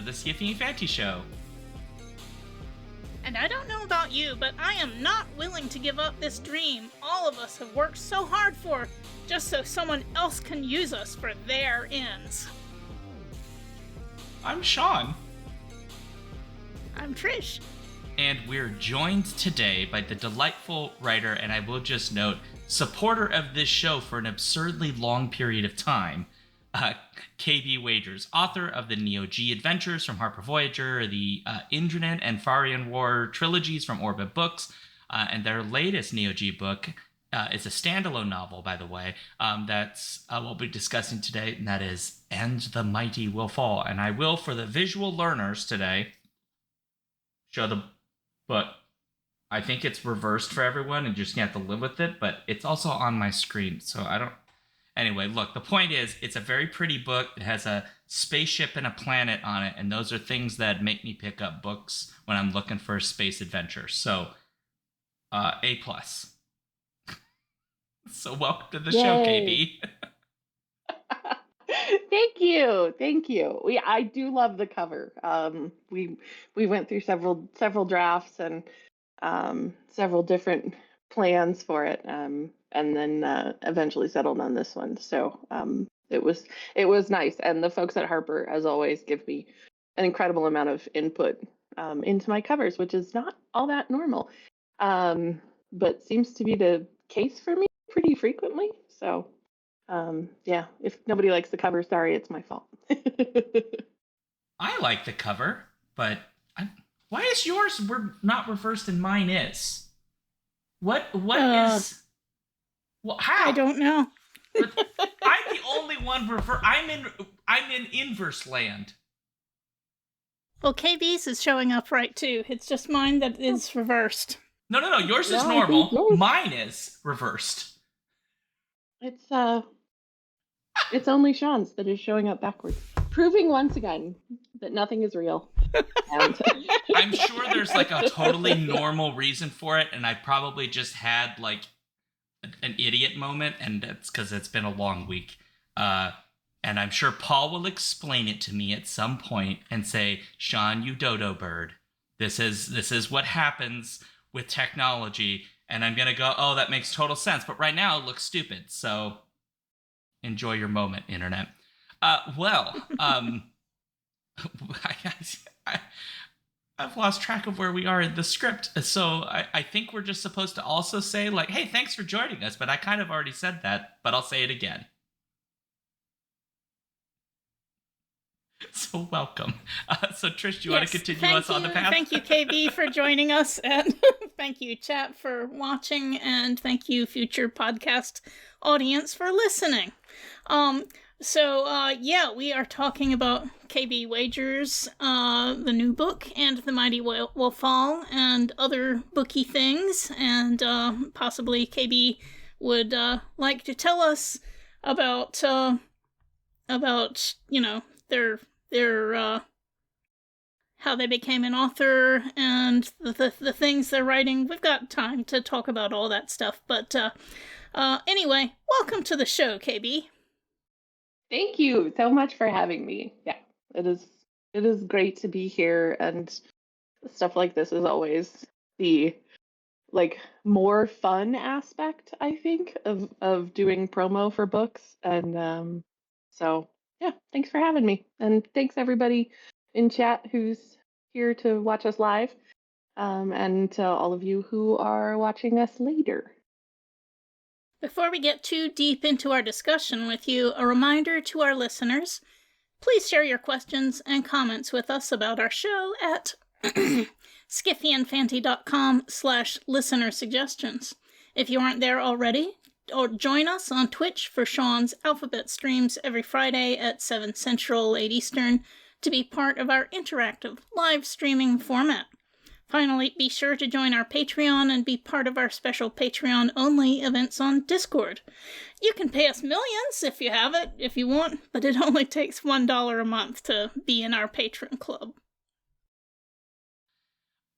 of the Scifi and Fantasy Show. And I don't know about you, but I am not willing to give up this dream all of us have worked so hard for, just so someone else can use us for their ends. I'm Shaun. I'm Trish. And we're joined today by the delightful writer, and I will just note, supporter of this show for an absurdly long period of time, KB Wagers, author of the NeoG adventures from Harper Voyager, the Indranet and Farian War trilogies from Orbit Books, and their latest NeoG book is a standalone novel, by the way, that's what we'll be discussing today, and that is And the Mighty Will Fall. And I will, for the visual learners today, show the book. I think it's reversed for everyone, and you're just going to have to live with it, but it's also on my screen, so I don't... Anyway, look, the point is, it's a very pretty book. It has a spaceship and a planet on it, and those are things that make me pick up books when I'm looking for a space adventure. So, A+. So welcome to the show, KB. Thank you. I do love the cover. We went through several drafts and several different plans for it. And then eventually settled on this one. So it was nice. And the folks at Harper, as always, give me an incredible amount of input into my covers, which is not all that normal, but seems to be the case for me pretty frequently. So yeah, if nobody likes the cover, sorry, it's my fault. I like the cover, but why is yours not reversed and mine is? What is... Well, how? I don't know. I'm the only one I'm in inverse land. Well, KB's is showing up right too. It's just mine that is reversed. No. Yours is normal. Mine is reversed. It's only Shaun's that is showing up backwards, proving once again that nothing is real. I'm sure there's like a totally normal reason for it, and I probably just had like an idiot moment, and it's because it's been a long week. And I'm sure Paul will explain it to me at some point and say, Shaun, you dodo bird. This is what happens with technology. And I'm going to go, oh, that makes total sense. But right now it looks stupid. So enjoy your moment, internet. I've lost track of where we are in the script. So I think we're just supposed to also say, like, hey, thanks for joining us. But I kind of already said that, but I'll say it again. So welcome. So Trish, do you want to continue us on the path? Thank you, KB, for joining us. And thank you, chat, for watching. And thank you, future podcast audience, for listening. So, we are talking about KB Wagers, the new book, and The Mighty Will Fall, and other booky things, and possibly KB would like to tell us about their how they became an author, and the things they're writing. We've got time to talk about all that stuff, but anyway, welcome to the show, KB. Thank you so much for having me. Yeah, it is great to be here, and stuff like this is always the more fun aspect, I think, of doing promo for books. And so yeah, thanks for having me, and thanks everybody in chat who's here to watch us live, and to all of you who are watching us later. Before we get too deep into our discussion with you, a reminder to our listeners, please share your questions and comments with us about our show at skiffyandfanty.com/listener suggestions. If you aren't there already, or join us on Twitch for Shaun's Alphabet streams every Friday at 7 Central, 8 Eastern, to be part of our interactive live streaming format. Finally, be sure to join our Patreon and be part of our special Patreon-only events on Discord. You can pay us millions if you want, but it only takes $1 a month to be in our patron club.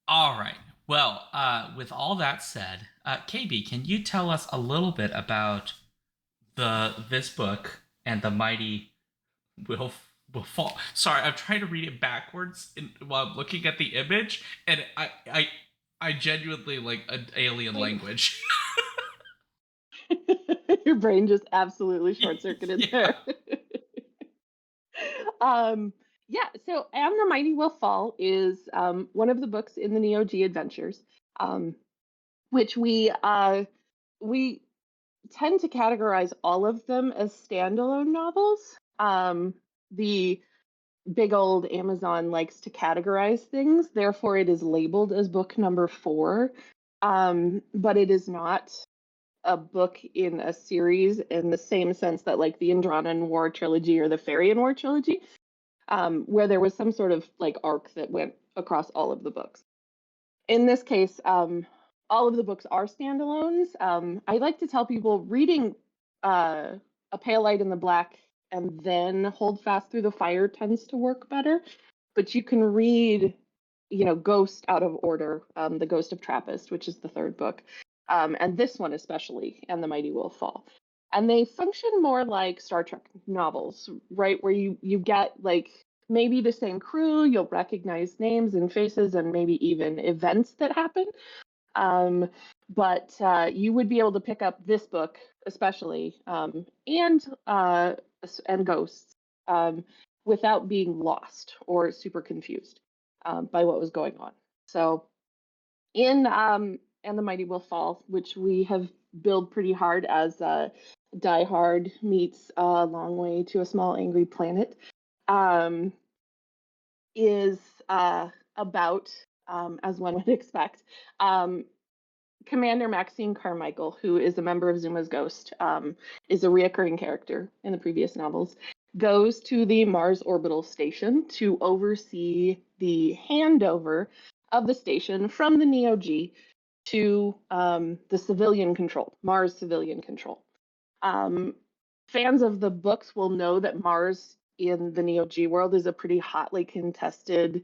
All right. Well, with all that said, KB, can you tell us a little bit about this book and The Mighty Will will fall. Sorry, I'm trying to read it backwards while I'm looking at the image, and I genuinely like an alien language. Your brain just absolutely short-circuited there. So And the Mighty Will Fall is one of the books in the NeoG Adventures, which we tend to categorize all of them as standalone novels. The big old Amazon likes to categorize things, therefore it is labeled as book number 4, but it is not a book in a series in the same sense that like the Indranan War trilogy or the Farian War trilogy, where there was some sort of like arc that went across all of the books. In this case, all of the books are standalones. I like to tell people reading A Pale Light in the Black and then Hold Fast Through the Fire tends to work better, but you can read, Ghost out of order, The Ghost of Trappist, which is the 3rd book, and this one especially, And the Mighty Will Fall. And they function more like Star Trek novels, right? Where you get like maybe the same crew, you'll recognize names and faces and maybe even events that happen. But you would be able to pick up this book, especially, and Ghosts, without being lost or super confused by what was going on. So in And the Mighty Will Fall, which we have billed pretty hard as Die Hard meets A Long Way to a Small Angry Planet, is about, as one would expect, Commander Maxine Carmichael, who is a member of Zuma's Ghost, is a reoccurring character in the previous novels, goes to the Mars Orbital Station to oversee the handover of the station from the NeoG to the civilian control, Mars civilian control. Fans of the books will know that Mars in the NeoG world is a pretty hotly contested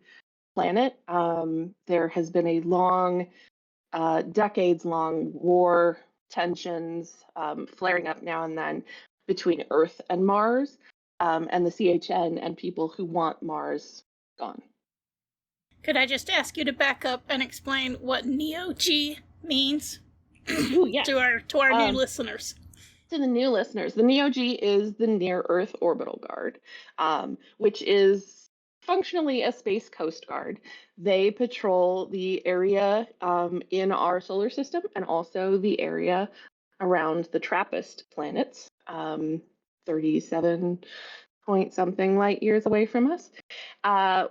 planet. There has been a long, decades-long war, tensions flaring up now and then between Earth and Mars, and the CHN and people who want Mars gone. Could I just ask you to back up and explain what NeoG means? Ooh, yes. to our new listeners? To the new listeners, the NeoG is the Near Earth Orbital Guard, which is functionally a space coast guard. They patrol the area in our solar system and also the area around the Trappist planets, 37 point something light years away from us,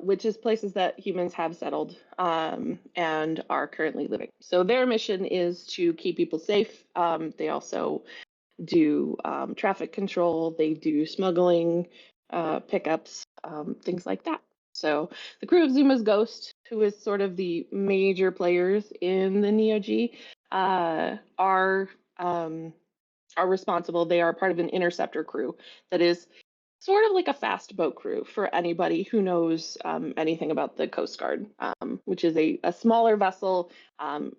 which is places that humans have settled and are currently living. So their mission is to keep people safe. They also do traffic control, they do smuggling, pickups, things like that. So the crew of Zuma's Ghost, who is sort of the major players in the NeoG, are responsible. They are part of an interceptor crew that is sort of like a fast boat crew for anybody who knows anything about the Coast Guard, which is a smaller vessel.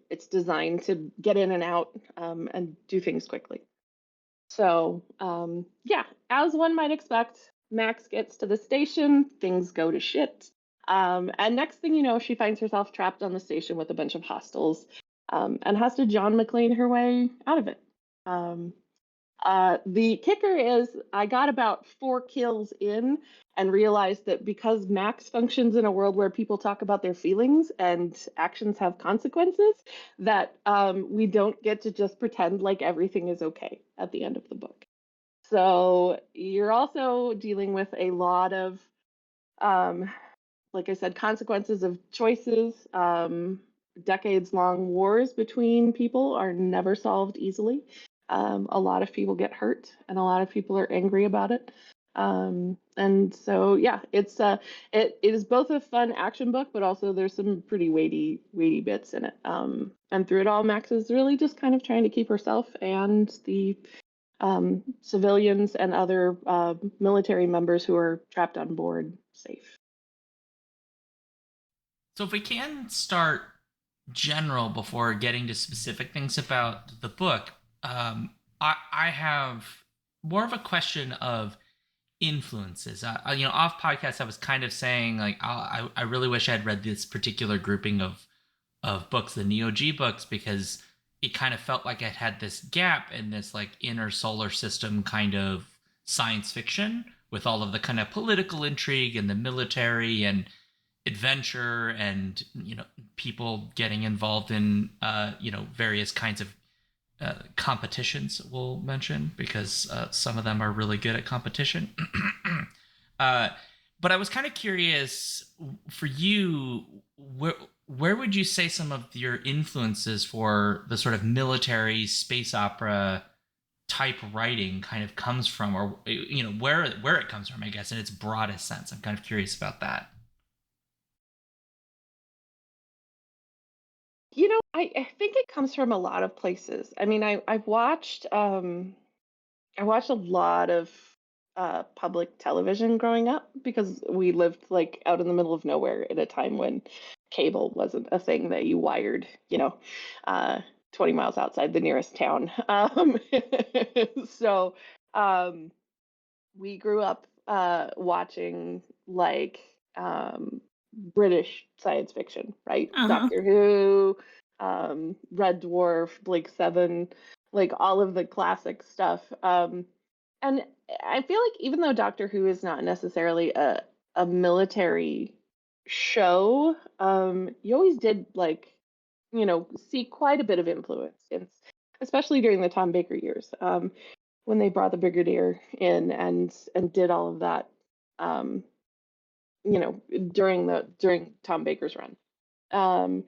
It's designed to get in and out and do things quickly. So, as one might expect, Max gets to the station, things go to shit. And next thing you know, she finds herself trapped on the station with a bunch of hostiles and has to John McClane her way out of it. The kicker is I got about 4 kills in and realized that because Max functions in a world where people talk about their feelings and actions have consequences, that we don't get to just pretend like everything is okay at the end of the book. So you're also dealing with a lot of, like I said, consequences of choices. Decades-long wars between people are never solved easily. A lot of people get hurt and a lot of people are angry about it. And so, it is both a fun action book, but also there's some pretty weighty bits in it. And through it all, Max is really just kind of trying to keep herself and the civilians and other military members who are trapped on board safe. So if we can start general before getting to specific things about the book, I have more of a question of, influences. Off podcast, I was kind of saying like I really wish I had read this particular grouping of books, the NeoG books, because it kind of felt like it had this gap in this like inner solar system kind of science fiction with all of the kind of political intrigue and the military and adventure and people getting involved in various kinds of competitions we'll mention, because some of them are really good at competition. But I was kind of curious for you, where would you say some of your influences for the sort of military space opera type writing kind of comes from, or where it comes from, I guess, in its broadest sense? I'm kind of curious about that. I think it comes from a lot of places. I mean, I watched a lot of public television growing up, because we lived like out in the middle of nowhere at a time when cable wasn't a thing that you wired, 20 miles outside the nearest town. So we grew up watching like British science fiction, right? Doctor Who, Red Dwarf, Blake Seven, like all of the classic stuff. And I feel like even though Doctor Who is not necessarily a military show, you always did see quite a bit of influence, especially during the Tom Baker years, when they brought the Brigadier in and did all of that, during Tom Baker's run. A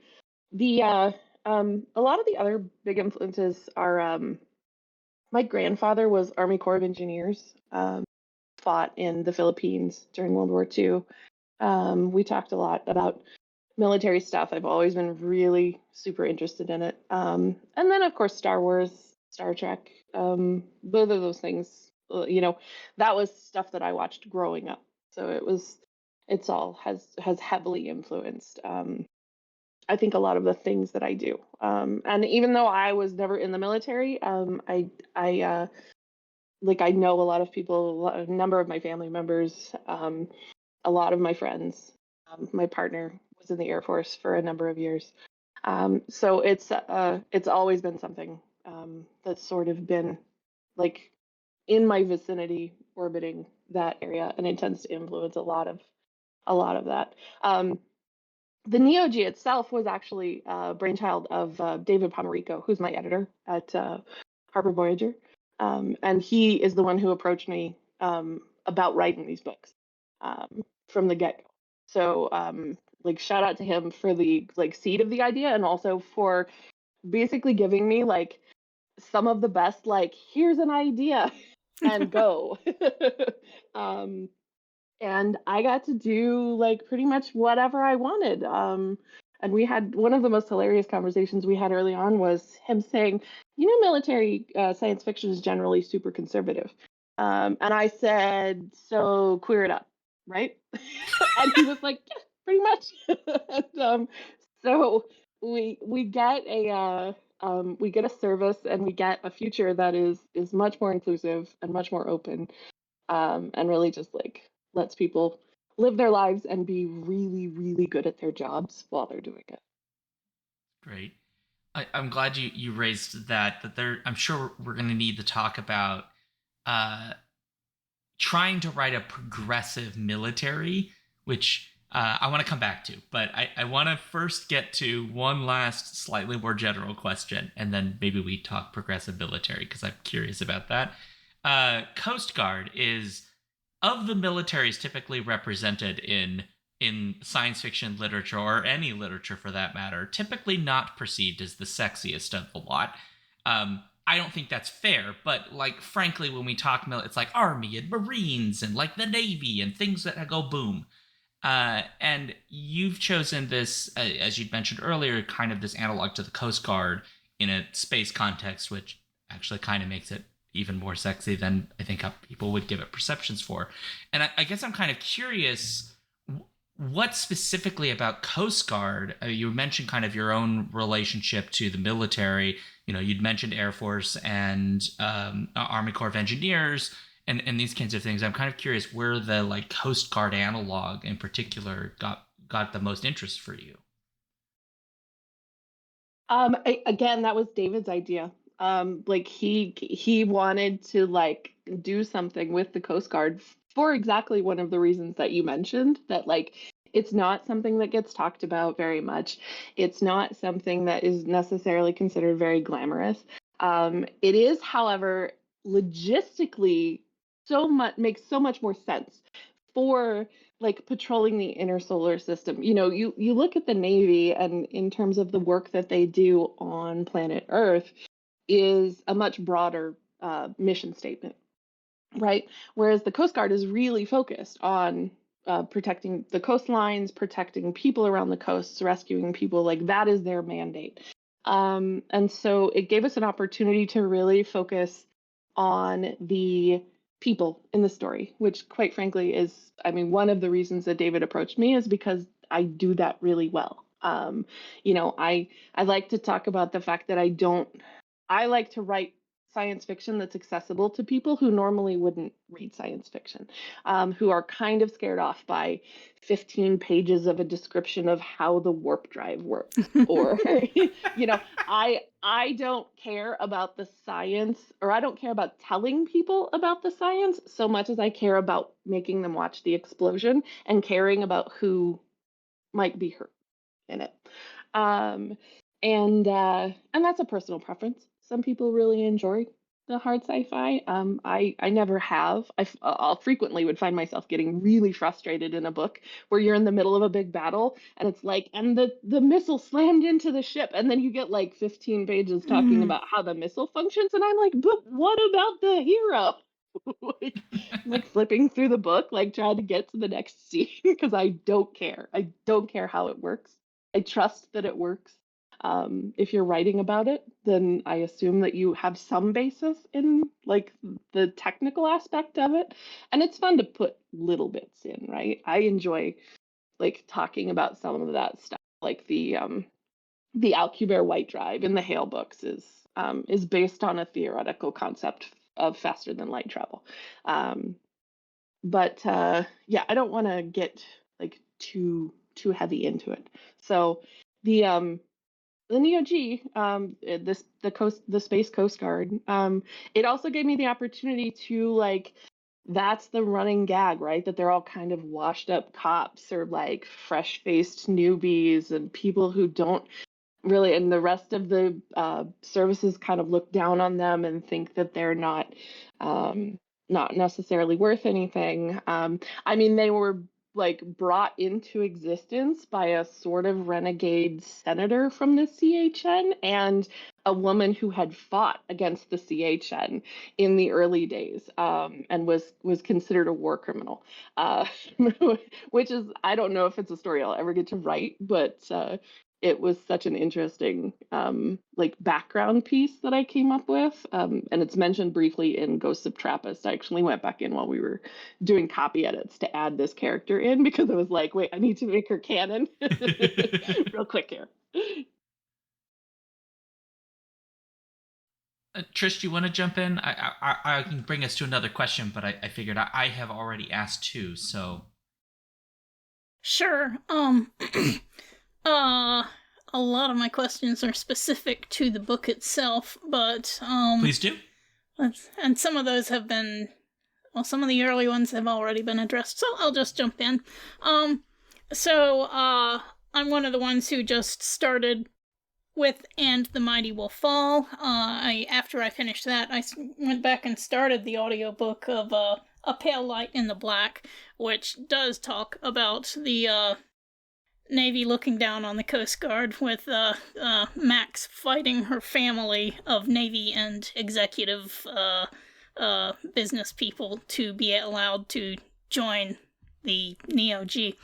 lot of the other big influences are, my grandfather was Army Corps of Engineers, fought in the Philippines during World War II. We talked a lot about military stuff. I've always been really super interested in it. And then, of course, Star Wars, Star Trek, both of those things, that was stuff that I watched growing up. So it's all has heavily influenced, I think, a lot of the things that I do. And even though I was never in the military, I know a lot of people, a number of my family members, a lot of my friends. My partner was in the Air Force for a number of years. So it's always been something that's sort of been like in my vicinity, orbiting that area, and it tends to influence a lot of that. The NeoG itself was actually a brainchild of David Pomerico, who's my editor at Harper Voyager. And he is the one who approached me about writing these books from the get-go. So shout out to him for the seed of the idea, and also for basically giving me some of the best, here's an idea and go. And I got to do pretty much whatever I wanted. And we had one of the most hilarious conversations we had early on was him saying, military science fiction is generally super conservative. And I said, so queer it up, right? And he was like, yeah, pretty much. And, so we get a service, and we get a future that is much more inclusive and much more open, and really just lets people live their lives and be really, really good at their jobs while they're doing it. Great. I'm glad you raised that there, I'm sure we're going to need to talk about trying to write a progressive military, which I want to come back to. But I want to first get to one last slightly more general question, and then maybe we talk progressive military, because I'm curious about that. Coast Guard is, of the militaries typically represented in science fiction literature, or any literature for that matter, typically not perceived as the sexiest of the lot. I don't think that's fair, but frankly, when we talk it's like Army and Marines and the Navy and things that go boom. And you've chosen this, as you'd mentioned earlier, kind of this analog to the Coast Guard in a space context, which actually kind of makes it even more sexy than I think how people would give it perceptions for. And I guess I'm kind of curious, what specifically about Coast Guard? You mentioned kind of your own relationship to the military. You'd mentioned Air Force and Army Corps of Engineers, and these kinds of things, I'm kind of curious where the like Coast Guard analog in particular got the most interest for you. Again, that was David's idea. Like he wanted to like do something with the Coast Guard for exactly one of the reasons that you mentioned, that like it's not something that gets talked about very much. It's not something that is necessarily considered very glamorous. It is, however, logistically makes so much more sense for like patrolling the inner solar system. You know, you look at the Navy, and in terms of the work that they do on planet Earth is a much broader mission statement, right? Whereas the Coast Guard is really focused on protecting the coastlines, protecting people around the coasts, rescuing people. Like that is their mandate. And so it gave us an opportunity to really focus on the people in the story, which quite frankly is, I mean, one of the reasons that David approached me is because I do that really well. You know, I like to talk about the fact that I like to write science fiction that's accessible to people who normally wouldn't read science fiction, who are kind of scared off by 15 pages of a description of how the warp drive works. Or, you know, I don't care about the science, or I don't care about telling people about the science so much as I care about making them watch the explosion and caring about who might be hurt in it. And that's a personal preference. Some people really enjoy the hard sci-fi. I never have. I'll frequently would find myself getting really frustrated in a book where you're in the middle of a big battle and it's like, and the missile slammed into the ship, and then you get like 15 pages talking about how the missile functions, and I'm like, but what about the hero? like flipping through the book, like trying to get to the next scene because I don't care. I don't care how it works. I trust that it works. If you're writing about it, then I assume that you have some basis in like the technical aspect of it. And it's fun to put little bits in, right? I enjoy like talking about some of that stuff, like the 'a.K.a. white drive in the Hale books is based on a theoretical concept of faster than light travel. But yeah, I don't want to get like too heavy into it. So the NeoG, the Space Coast Guard, it also gave me the opportunity to like, that's the running gag, right? That they're all kind of washed up cops or like fresh faced newbies and people who don't really, and the rest of the services kind of look down on them and think that they're not necessarily worth anything. I mean, they were like brought into existence by a sort of renegade senator from the CHN and a woman who had fought against the CHN in the early days, and was considered a war criminal, which is, I don't know if it's a story I'll ever get to write, but it was such an interesting like background piece that I came up with, and it's mentioned briefly in Ghosts of Trappist. I actually went back in while we were doing copy edits to add this character in because I was like, wait, I need to make her canon real quick here. Trish, do you want to jump in? I can bring us to another question, but I figured I have already asked two, so. Sure. A lot of my questions are specific to the book itself, but please do. And some of those have been, well, some of the early ones have already been addressed, so I'll just jump in. So I'm one of the ones who just started with "And the Mighty Will Fall." After I finished that, I went back and started the audiobook of "A Pale Light in the Black," which does talk about the Navy looking down on the Coast Guard, with Max fighting her family of Navy and executive business people to be allowed to join the NeoG.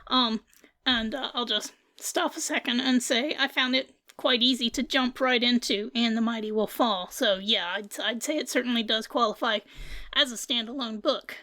And I'll just stop a second and say I found it quite easy to jump right into "And the Mighty Will Fall." So yeah, I'd say it certainly does qualify as a standalone book.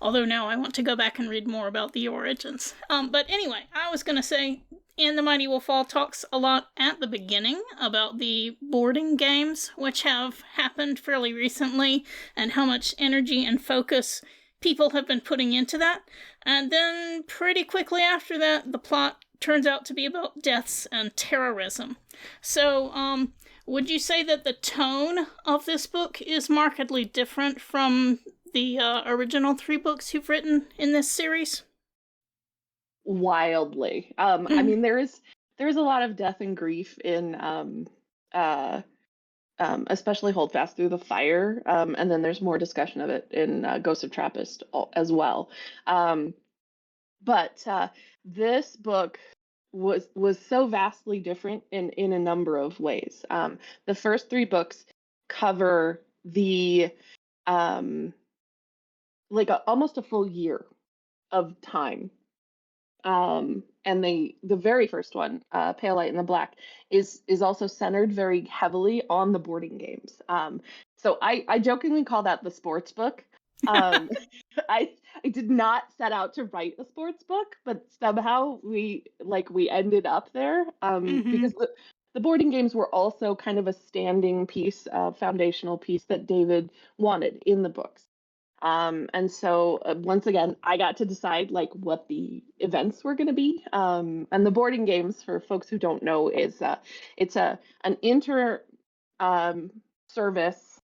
Although now I want to go back and read more about the origins. But anyway, I was going to say, And the Mighty Wolf Fall talks a lot at the beginning about the boarding games, which have happened fairly recently, and how much energy and focus people have been putting into that. And then pretty quickly after that, the plot turns out to be about deaths and terrorism. So, would you say that the tone of this book is markedly different from the original 3 books you've written in this series? Wildly. I mean, there's a lot of death and grief in especially Hold Fast Through the Fire, and then there's more discussion of it in Ghost of Trappist as well. But this book was so vastly different in a number of ways. The first 3 books cover the almost a full year of time. And the very first one, Pale Light in the Black, is also centered very heavily on the boarding games. So I jokingly call that the sports book. I did not set out to write a sports book, but somehow we ended up there, because the boarding games were also kind of a standing piece, foundational piece that David wanted in the books. And so once again, I got to decide what the events were going to be. And the boarding games, for folks who don't know, is it's an inter service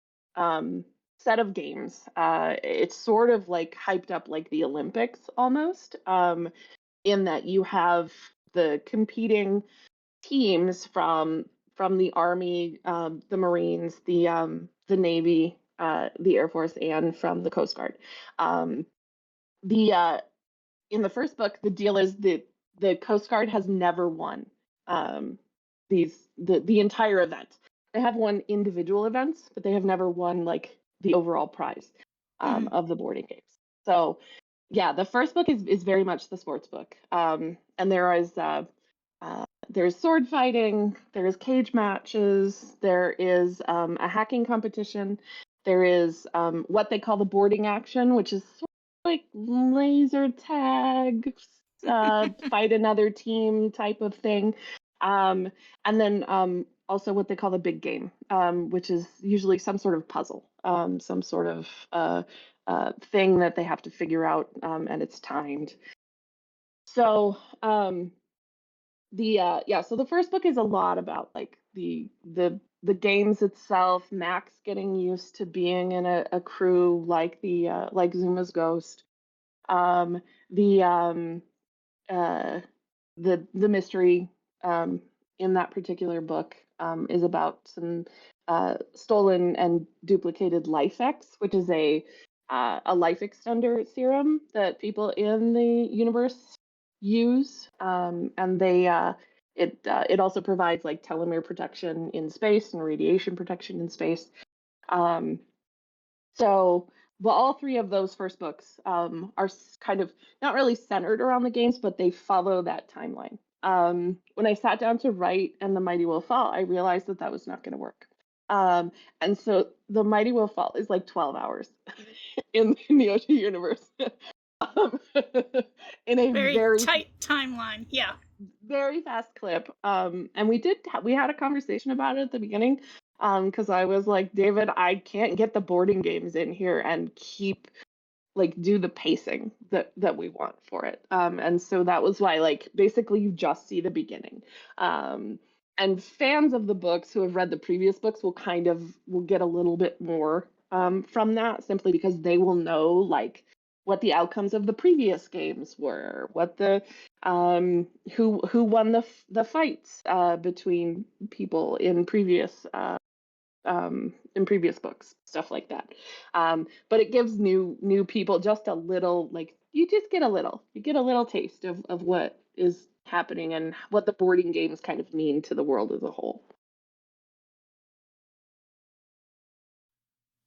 set of games. It's sort of hyped up like the Olympics almost, in that you have the competing teams from the Army, the Marines, the Navy, the Air Force, and from the Coast Guard. In the first book, the deal is that the Coast Guard has never won the entire event. They have won individual events, but they have never won the overall prize of the boarding games. So yeah, the first book is very much the sports book, and there's sword fighting, there's cage matches, there is a hacking competition, there is what they call the boarding action, which is sort of like laser tag, fight another team type of thing. And then also what they call the big game, which is usually some sort of puzzle, some sort of thing that they have to figure out, and it's timed. So so the first book is a lot about the games itself, Max getting used to being in a crew like Zuma's Ghost. The mystery in that particular book is about some stolen and duplicated LifeX, which is a life extender serum that people in the universe use, and it also provides telomere protection in space and radiation protection in space. So all 3 of those first books are kind of not really centered around the games, but they follow that timeline. When I sat down to write And the Mighty Will Fall, I realized that was not going to work. And so The Mighty Will Fall is 12 hours in the NeoG universe. In a very tight timeline, yeah, very fast clip. And we had a conversation about it at the beginning, because I was like, David, I can't get the boarding games in here and keep do the pacing that we want for it. And so that was why basically you just see the beginning. And fans of the books who have read the previous books will get a little bit more from that, simply because they will know what the outcomes of the previous games were, what the who won the fights between people in previous books, stuff like that. But it gives new people just a little you get a little taste of what is happening and what the boarding games kind of mean to the world as a whole.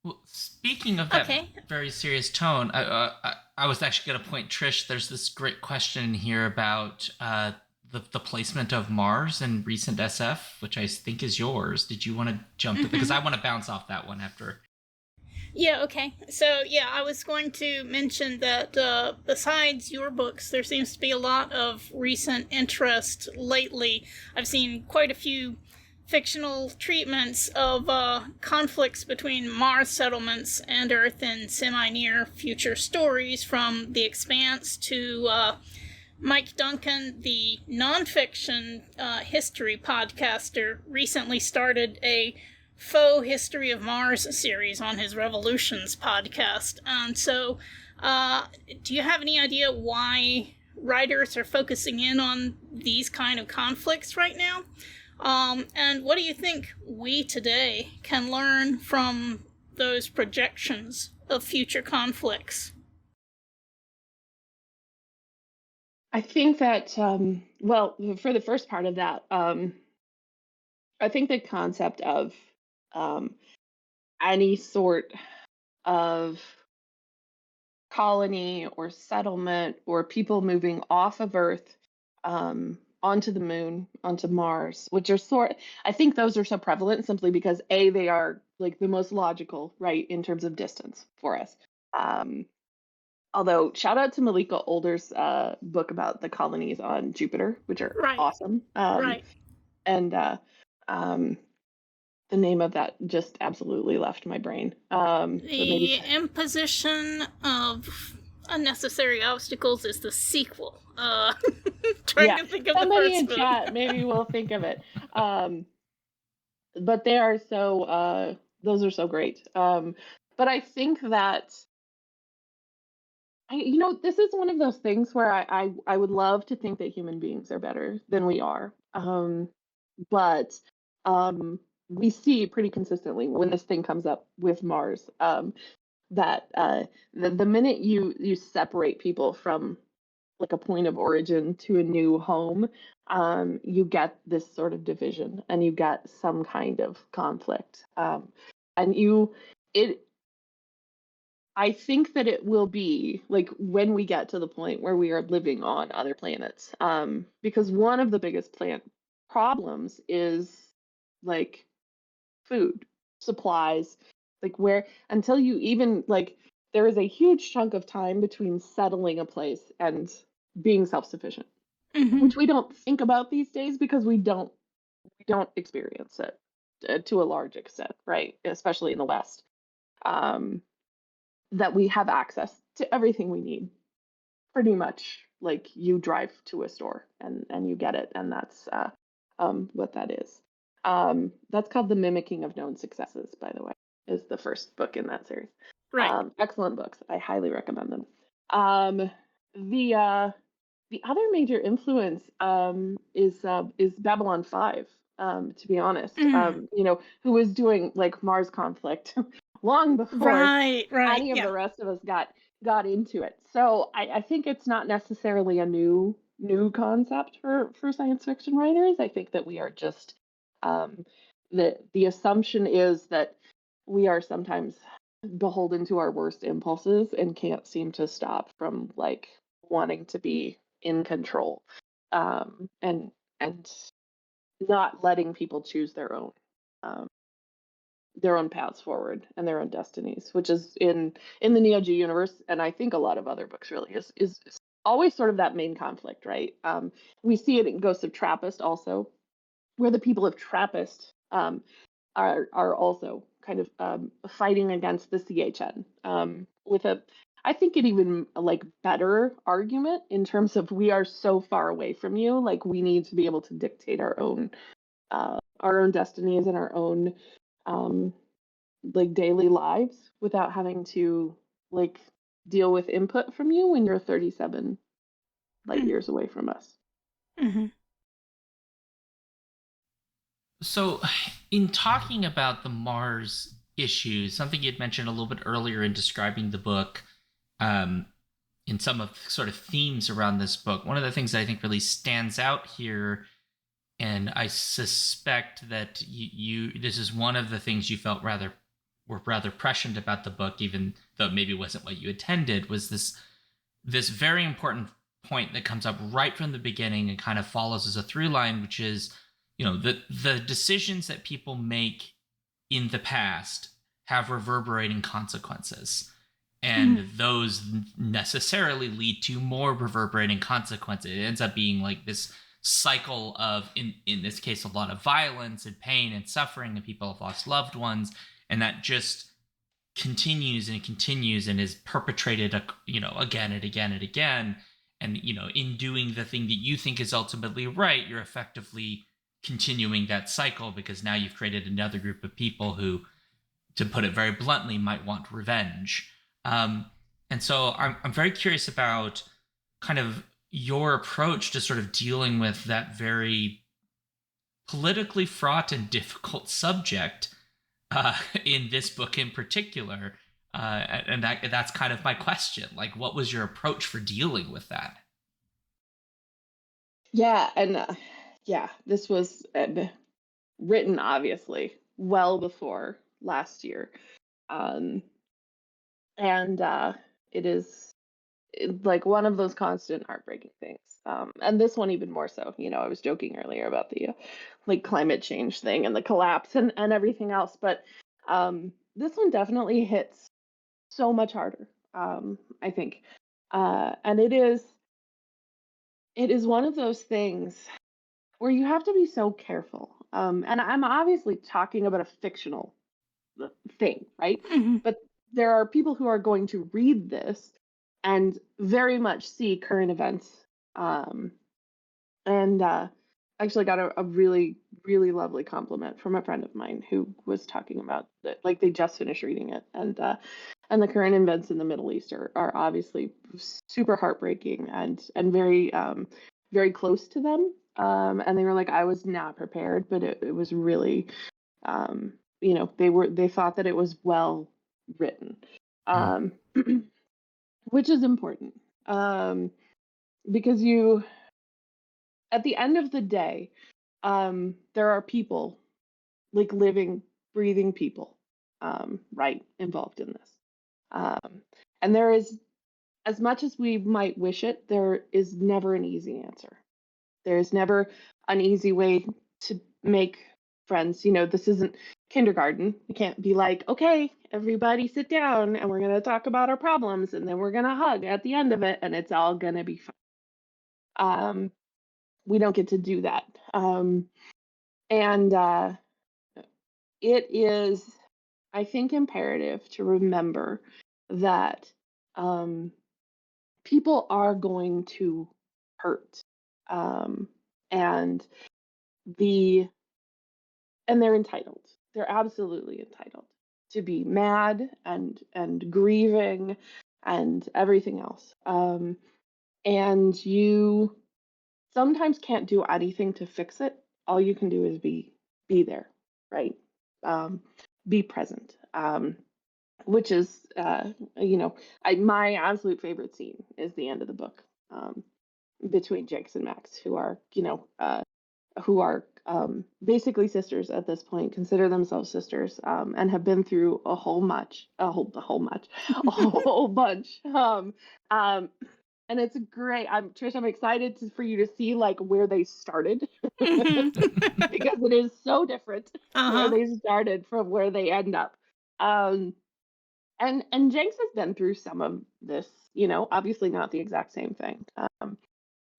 Well, speaking of that very serious tone, I was actually going to point Trish. There's this great question here about the placement of Mars in recent SF, which I think is yours. Did you want to jump to because I want to bounce off that one after? Yeah, okay. So, yeah, I was going to mention that besides your books, there seems to be a lot of recent interest lately. I've seen quite a few fictional treatments of conflicts between Mars settlements and Earth in semi-near future stories, from The Expanse to Mike Duncan, the nonfiction history podcaster, recently started a faux History of Mars series on his Revolutions podcast. And so, do you have any idea why writers are focusing in on these kind of conflicts right now? And what do you think we today can learn from those projections of future conflicts? I think that, well, for the first part of that, I think the concept of any sort of colony or settlement or people moving off of Earth onto the moon, onto Mars, which are I think those are so prevalent simply because they are like the most logical, right, in terms of distance for us. Although shout out to Malika Older's book about the colonies on Jupiter, which are awesome. Right. And the name of that just absolutely left my brain. The Imposition of Unnecessary Obstacles is the sequel. Trying to think of somebody the first in book. chat maybe will think of it. But they are so those are so great. But I think that this is one of those things where I would love to think that human beings are better than we are. But we see pretty consistently when this thing comes up with Mars that the minute you separate people from like a point of origin to a new home, you get this sort of division and you get some kind of conflict. I think that it will be like when we get to the point where we are living on other planets, because one of the biggest plant problems is like food supplies, like where until you even like there is a huge chunk of time between settling a place and being self-sufficient, which we don't think about these days because we don't experience it to a large extent, right? Especially in the West. That we have access to everything we need pretty much. Like you drive to a store and you get it, and that's what that is. That's called The Mimicking of Known Successes, by the way, is the first book in that series. Right. Excellent books. I highly recommend them. The other major influence is Babylon 5, to be honest. Who was doing like Mars conflict long before any of the rest of us got into it. So I think it's not necessarily a new concept for science fiction writers. I think that we are just the assumption is that we are sometimes beholden to our worst impulses and can't seem to stop from like wanting to be in control, and not letting people choose their own paths forward and their own destinies, which is in the NeoG universe, and I think a lot of other books really is always sort of that main conflict, right? We see it in Ghosts of Trappist also, where the people of Trappist are also kind of fighting against the CHN with I think an even like better argument in terms of we are so far away from you, like we need to be able to dictate our own destinies and our own like daily lives without having to like deal with input from you when you're 37 light years away from us. So, in talking about the Mars issues, something you'd mentioned a little bit earlier in describing the book, in some of sort of themes around this book, one of the things that I think really stands out here, and I suspect that you this is one of the things you felt were rather prescient about the book, even though maybe it wasn't what you intended, was this very important point that comes up right from the beginning and kind of follows as a through line, which is, the decisions that people make in the past have reverberating consequences. And those necessarily lead to more reverberating consequences. It ends up being like this cycle of, in this case, a lot of violence and pain and suffering, and people have lost loved ones. And that just continues and continues and is perpetrated, again and again and again. And, in doing the thing that you think is ultimately right, you're effectively continuing that cycle, because now you've created another group of people who, to put it very bluntly, might want revenge. And so I'm very curious about kind of your approach to sort of dealing with that very politically fraught and difficult subject in this book in particular. And that's kind of my question. Like, what was your approach for dealing with that? Yeah, and this was written obviously well before last year. And it is like one of those constant heartbreaking things. And this one even more so. I was joking earlier about the like climate change thing and the collapse and everything else, but this one definitely hits so much harder, I think. And it is one of those things where you have to be so careful. And I'm obviously talking about a fictional thing, right? But there are people who are going to read this and very much see current events. And actually got a really, really lovely compliment from a friend of mine who was talking about that, like they just finished reading it, and the current events in the Middle East are obviously super heartbreaking and very very close to them. And they were like, I was not prepared, but it was really, they thought that it was well written, which is important, because at the end of the day, there are people, like living, breathing people, right, involved in this. And there is, as much as we might wish it, there is never an easy answer. There's never an easy way to make friends. This isn't kindergarten. You can't be like, okay, everybody sit down and we're going to talk about our problems and then we're going to hug at the end of it and it's all going to be fine. We don't get to do that. And it is, I think, imperative to remember that people are going to hurt. And they're entitled. They're absolutely entitled to be mad and grieving and everything else. And you sometimes can't do anything to fix it. All you can do is be there, right? Be present. Which is, my absolute favorite scene is the end of the book, between Jinx and Max, who are, basically sisters at this point, consider themselves sisters, and have been through a whole bunch. And it's great. Trish, I'm excited for you to see like where they started, because it is so different where they started from where they end up. And Jinx has been through some of this, obviously not the exact same thing.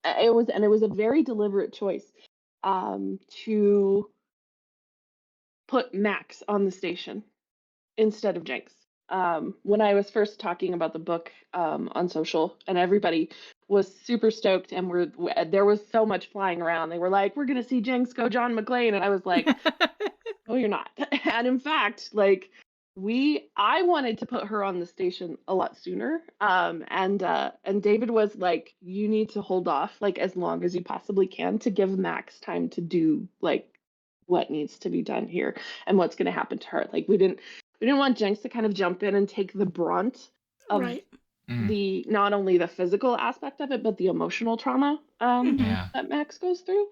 It was a very deliberate choice to put Max on the station instead of Jinx. When I was first talking about the book on social, and everybody was super stoked, and there was so much flying around. They were like, "We're gonna see Jinx go John McClane," and I was like, "Oh, you're not." And in fact, like I wanted to put her on the station a lot sooner. And David was like, "You need to hold off like as long as you possibly can to give Max time to do like what needs to be done here and what's going to happen to her." Like we didn't want Jinx to kind of jump in and take the brunt of the not only the physical aspect of it, but the emotional trauma that Max goes through,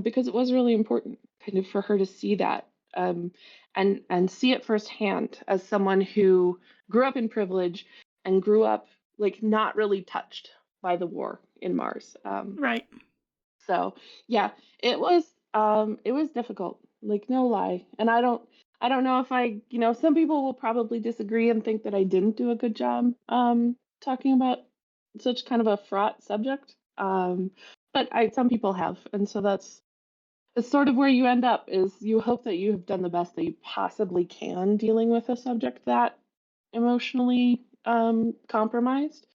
because it was really important kind of for her to see that, and see it firsthand as someone who grew up in privilege and grew up like not really touched by the war in Mars. So yeah, it was difficult, like no lie. And I don't I don't know if some people will probably disagree and think that I didn't do a good job talking about such kind of a fraught subject. But some people have, and so it's sort of where you end up. Is you hope that you have done the best that you possibly can dealing with a subject that emotionally compromised.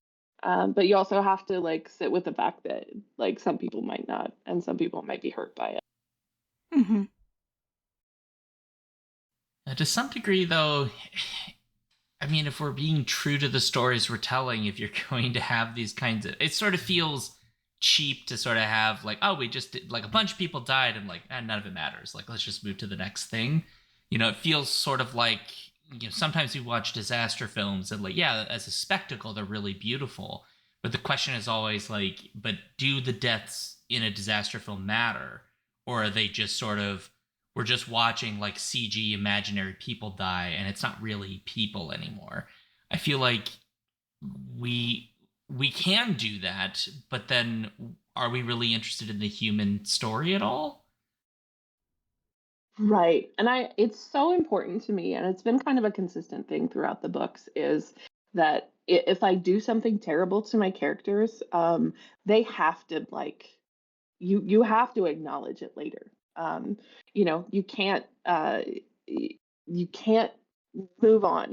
But you also have to like sit with the fact that like some people might not, and some people might be hurt by it. Mm-hmm. To some degree, though, I mean, if we're being true to the stories we're telling, if you're going to have these kinds of... It sort of feels cheap to sort of have, like, oh, we just did, like, a bunch of people died, and, like, none of it matters. Like, let's just move to the next thing. You know, it feels sort of like, you know, sometimes we watch disaster films, and, like, yeah, as a spectacle, they're really beautiful. But the question is always, like, but do the deaths in a disaster film matter? Or are they just sort of... We're just watching like CG imaginary people die, and it's not really people anymore. I feel like we can do that, but then are we really interested in the human story at all? Right. And it's so important to me, and it's been kind of a consistent thing throughout the books, is that if I do something terrible to my characters, they have to like you have to acknowledge it later. You can't move on.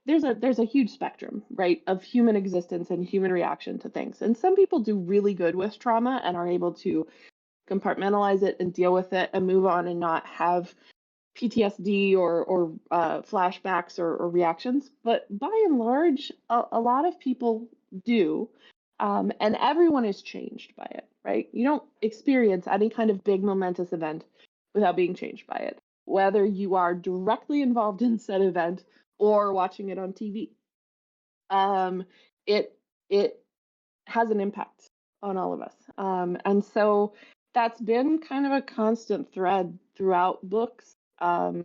There's a huge spectrum, right, of human existence and human reaction to things. And some people do really good with trauma and are able to compartmentalize it and deal with it and move on and not have PTSD or flashbacks or reactions. But by and large, a lot of people do. And everyone is changed by it, right? You don't experience any kind of big momentous event without being changed by it, whether you are directly involved in said event or watching it on TV. It has an impact on all of us. And so that's been kind of a constant thread throughout books. And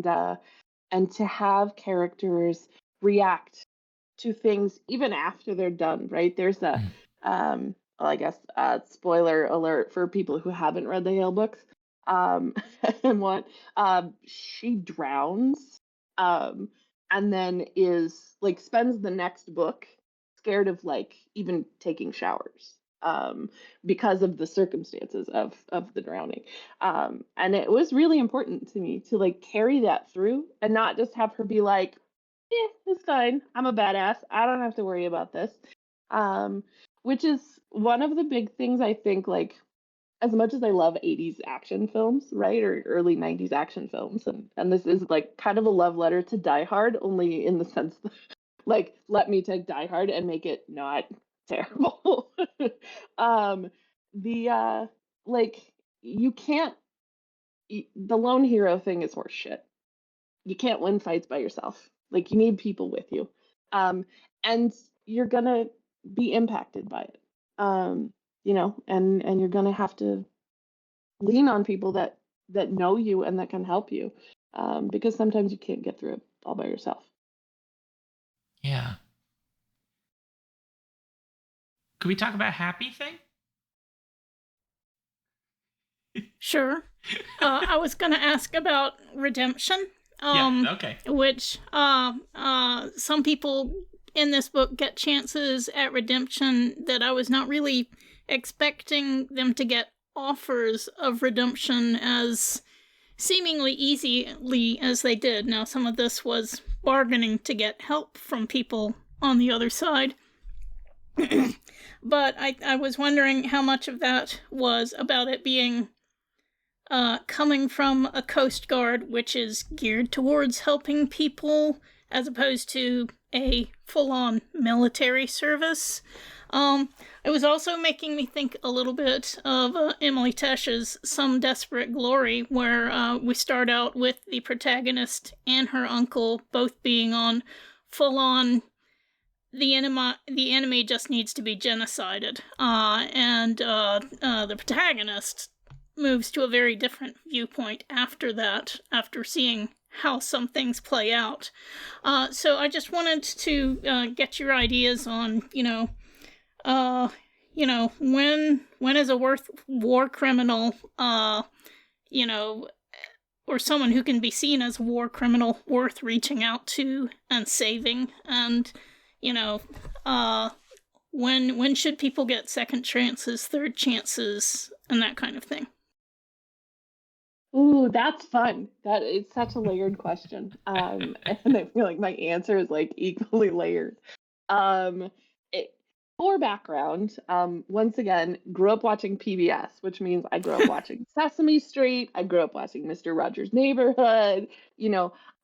to have characters react to things even after they're done, right? There's I guess spoiler alert for people who haven't read the Hale books. And what she drowns, and then is like spends the next book scared of like even taking showers, because of the circumstances of the drowning. And it was really important to me to like carry that through and not just have her be like, yeah, it's fine. I'm a badass. I don't have to worry about this. Which is one of the big things I think, like, as much as I love 80s action films, right, or early 90s action films, and this is like kind of a love letter to Die Hard, only in the sense that, like, let me take Die Hard and make it not terrible. Like, you can't, the lone hero thing is horse shit. You can't win fights by yourself. Like, you need people with you. And you're gonna be impacted by it. And you're gonna have to lean on people that know you and that can help you. Because sometimes you can't get through it all by yourself. Yeah. Could we talk about happy thing? Sure. I was going to ask about redemption. Okay. Which some people in this book get chances at redemption that I was not really expecting them to get offers of redemption as seemingly easily as they did. Now, some of this was bargaining to get help from people on the other side. But I was wondering how much of that was about it being coming from a Coast Guard, which is geared towards helping people, as opposed to a full-on military service. It was also making me think a little bit of Emily Tesch's Some Desperate Glory, where we start out with the protagonist and her uncle both being on full-on the enemy just needs to be genocided. And the protagonist moves to a very different viewpoint after that, after seeing how some things play out. So I just wanted to get your ideas on, when is a war criminal, or someone who can be seen as a war criminal worth reaching out to and saving. And, when should people get second chances, third chances, and that kind of thing? Ooh, that's fun. It's such a layered question. And I feel like my answer is like equally layered. Um, for background, once again, grew up watching PBS, which means I grew up watching Sesame Street. I grew up watching Mr. Rogers' Neighborhood.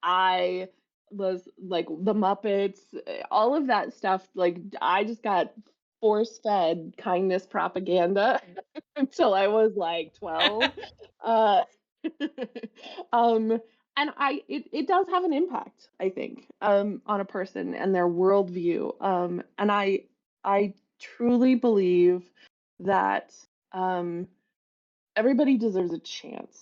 I was like the Muppets, all of that stuff. Like I just got force-fed kindness propaganda until I was like 12. Uh, and it does have an impact, I think, on a person and their worldview. And I truly believe that everybody deserves a chance.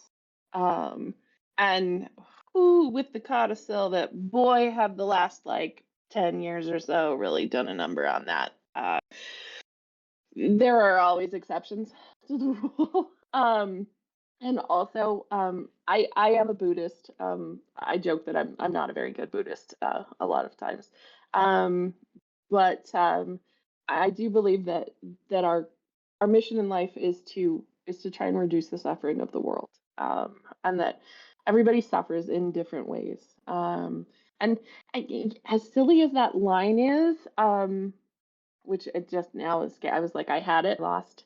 And with the codicil that, boy, have the last like 10 years or so really done a number on that. There are always exceptions to the rule. And also, I am a Buddhist. I joke that I'm not a very good Buddhist a lot of times, but I do believe that our mission in life is to try and reduce the suffering of the world, and that everybody suffers in different ways. And as silly as that line is, which it just now is, I was like, I had it lost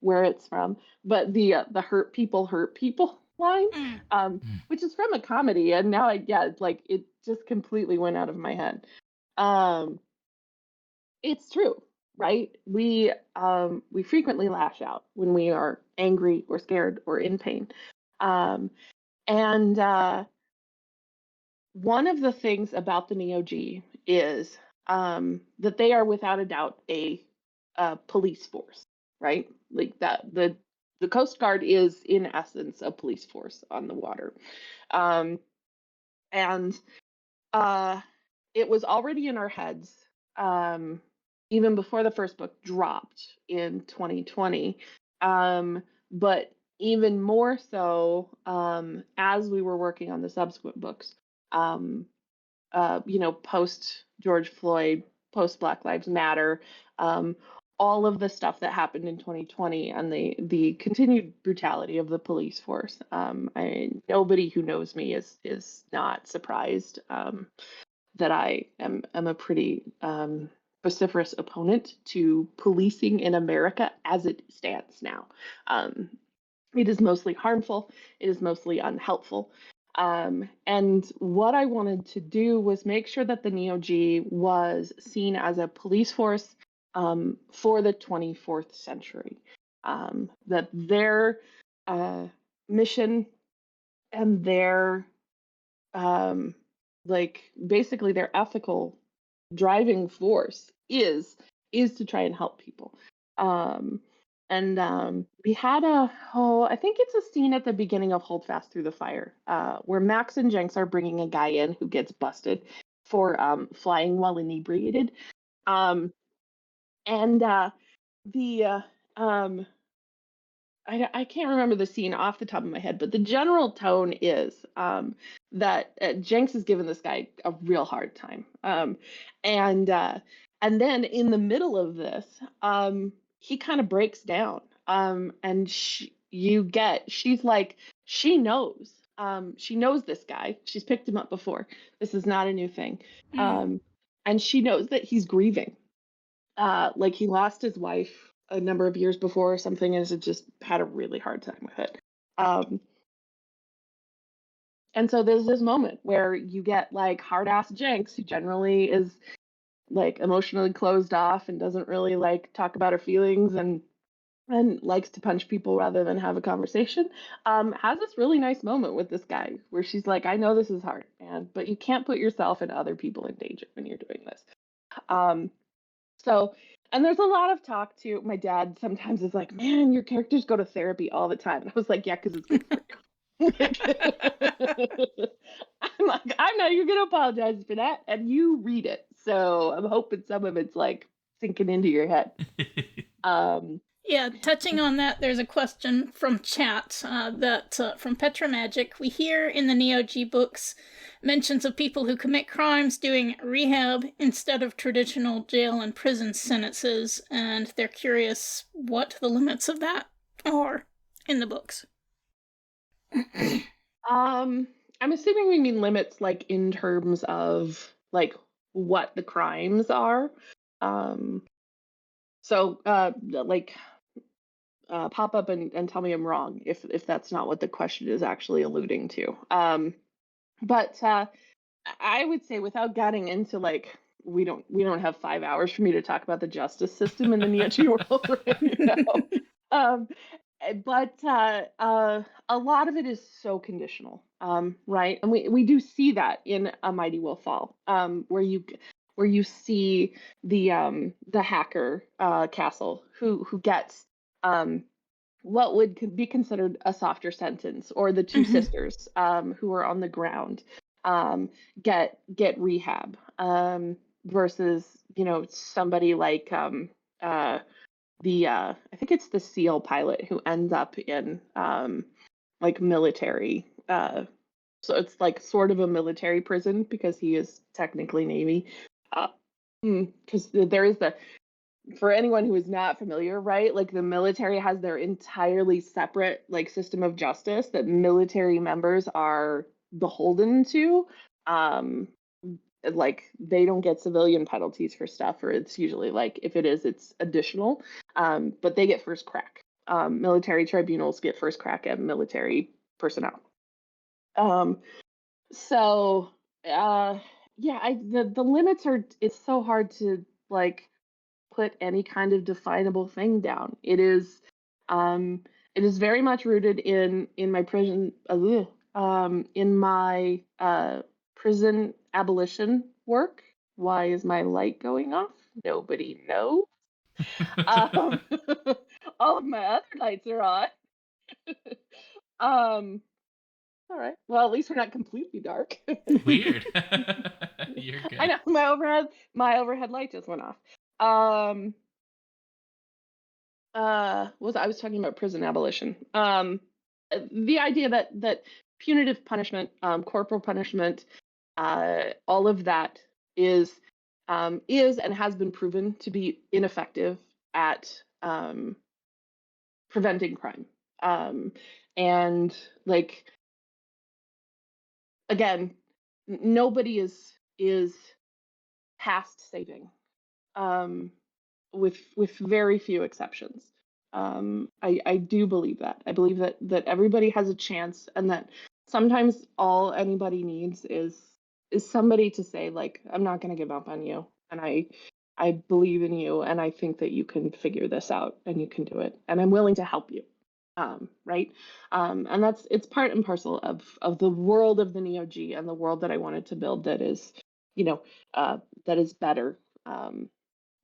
where it's from, but the hurt people line, which is from a comedy, and now it just completely went out of my head. It's true, right? We frequently lash out when we are angry or scared or in pain, and one of the things about the NeoG is that they are without a doubt a police force, right? Like that the Coast Guard is in essence a police force on the water. And it was already in our heads even before the first book dropped in 2020. But even more so as we were working on the subsequent books, post George Floyd, post Black Lives Matter, all of the stuff that happened in 2020 and the continued brutality of the police force. Nobody who knows me is not surprised that I am a pretty vociferous opponent to policing in America as it stands now. It is mostly harmful. It is mostly unhelpful. And what I wanted to do was make sure that the NeoG was seen as a police force for the 24th century. That their mission and their basically their ethical driving force is to try and help people. And we had I think it's a scene at the beginning of Hold Fast Through the Fire, where Max and Jenks are bringing a guy in who gets busted for flying while inebriated. I can't remember the scene off the top of my head, but the general tone is that Jenks is giving this guy a real hard time. And then in the middle of this, he kind of breaks down. And she's like, she knows this guy. She's picked him up before. This is not a new thing. And she knows that he's grieving. Like he lost his wife a number of years before or something, and has just had a really hard time with it. And so there's this moment where you get like hard ass Jenks, who generally is like emotionally closed off and doesn't really like talk about her feelings and likes to punch people rather than have a conversation, has this really nice moment with this guy where she's like, I know this is hard, but you can't put yourself and other people in danger when you're doing this. And there's a lot of talk too. My dad sometimes is like, man, your characters go to therapy all the time. And I was like, yeah, because it's good for you. I'm like, I'm not even going to apologize for that. And you read it. So I'm hoping some of it's like sinking into your head. Yeah, touching on that, there's a question from chat from Petra Magic. We hear in the NeoG books mentions of people who commit crimes doing rehab instead of traditional jail and prison sentences, and they're curious what the limits of that are in the books. I'm assuming we mean limits like in terms of like what the crimes are. Pop up and tell me I'm wrong if that's not what the question is actually alluding to. But I would say, without getting into like, we don't have 5 hours for me to talk about the justice system in the NeoG world right now. But a lot of it is so conditional, right? And we do see that in A Mighty Will Fall, where you see the hacker Castle who gets what would be considered a softer sentence, or the two sisters who are on the ground get rehab, versus somebody like I think it's the SEAL pilot who ends up in like military. So it's like sort of a military prison because he is technically Navy. Because there is for anyone who is not familiar, right? Like the military has their entirely separate like system of justice that military members are beholden to. Like they don't get civilian penalties for stuff, or it's usually like, if it is, it's additional. But they get first crack. Military tribunals get first crack at military personnel. The limits are, it's so hard to like put any kind of definable thing down. It is very much rooted in my prison prison abolition work. Why is my light going off? Nobody knows. All of my other lights are on. All right. Well, at least we're not completely dark. Weird. You're good. I know my overhead light just went off. I was talking about prison abolition. The idea that punitive punishment, corporal punishment, all of that is and has been proven to be ineffective at preventing crime. And like, again, nobody is past saving, with very few exceptions. I do believe that. I believe that everybody has a chance, and that sometimes all anybody needs is somebody to say, like, I'm not going to give up on you, and I believe in you, and I think that you can figure this out, and you can do it, and I'm willing to help you. Right? And it's part and parcel of the world of the NeoG, and the world that I wanted to build, that is, that is better than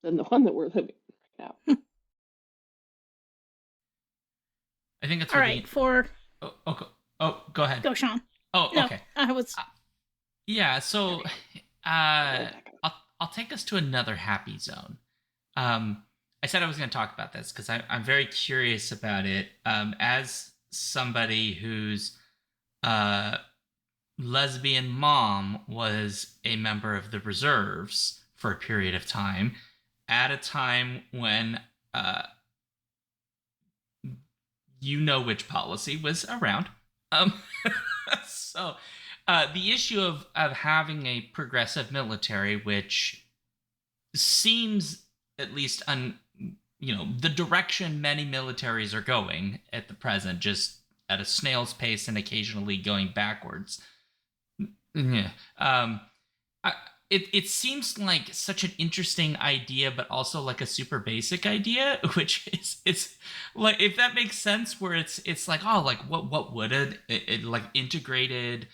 the one that we're living right now. I think that's all really... right. For go ahead. Go, Shaun. Oh, no, okay. I was. Yeah. So, I'll take us to another happy zone. I said I was going to talk about this because I'm very curious about it. As somebody whose lesbian mom was a member of the reserves for a period of time, at a time when which policy was around. So the issue of having a progressive military, which seems, at least the direction many militaries are going at the present, just at a snail's pace and occasionally going backwards. Yeah. It seems like such an interesting idea, but also like a super basic idea, which is like, if that makes sense, where it's like, oh, like what would it like integrated,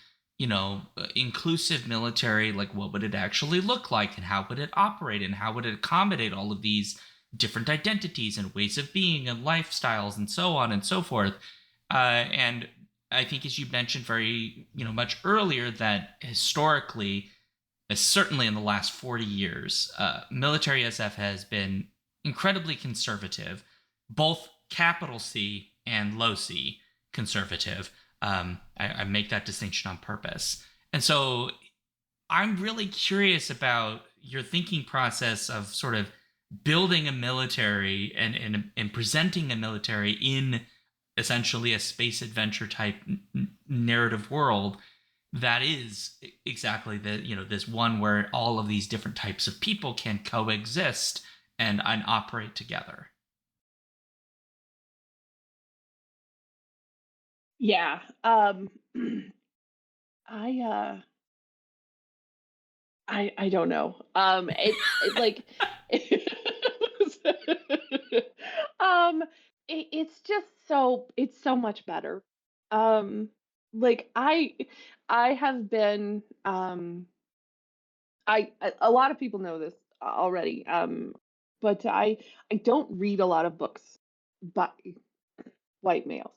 inclusive military, like what would it actually look like, and how would it operate, and how would it accommodate all of these different identities and ways of being and lifestyles and so on and so forth. And I think, as you mentioned very much earlier, that historically, certainly in the last 40 years, military SF has been incredibly conservative, both capital C and low C conservative. I make that distinction on purpose. And so I'm really curious about your thinking process of sort of building a military and presenting a military in essentially a space adventure type narrative world that is exactly this one where all of these different types of people can coexist and operate together. Yeah. I don't know. It like it's just it's so much better. Like I have been a lot of people know this already. But I don't read a lot of books by white males.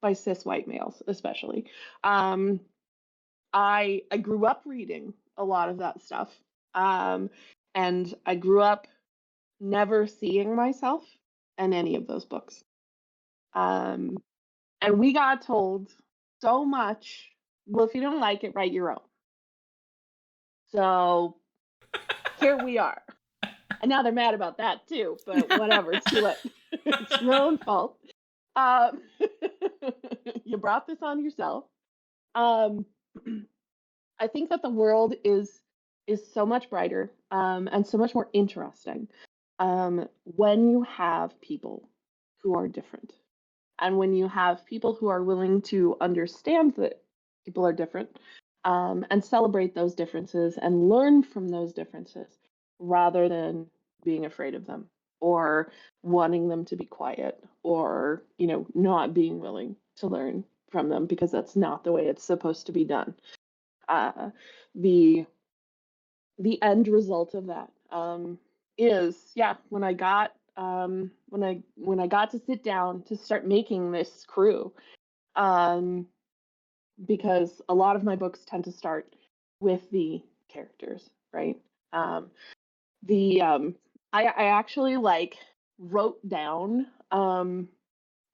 By cis white males especially. Um I grew up reading a lot of that stuff. And I grew up never seeing myself in any of those books. And we got told so much, well, if you don't like it, write your own. So here we are. And now they're mad about that too, but whatever, it's it's your own fault. You brought this on yourself. Um, I think that the world is so much brighter and so much more interesting when you have people who are different, and when you have people who are willing to understand that people are different and celebrate those differences and learn from those differences rather than being afraid of them or wanting them to be quiet or not being willing to learn from them because that's not the way it's supposed to be done. uh, the end result of that is when I got when I got to sit down to start making this crew, um, because a lot of my books tend to start with the characters, right? um, the I actually wrote down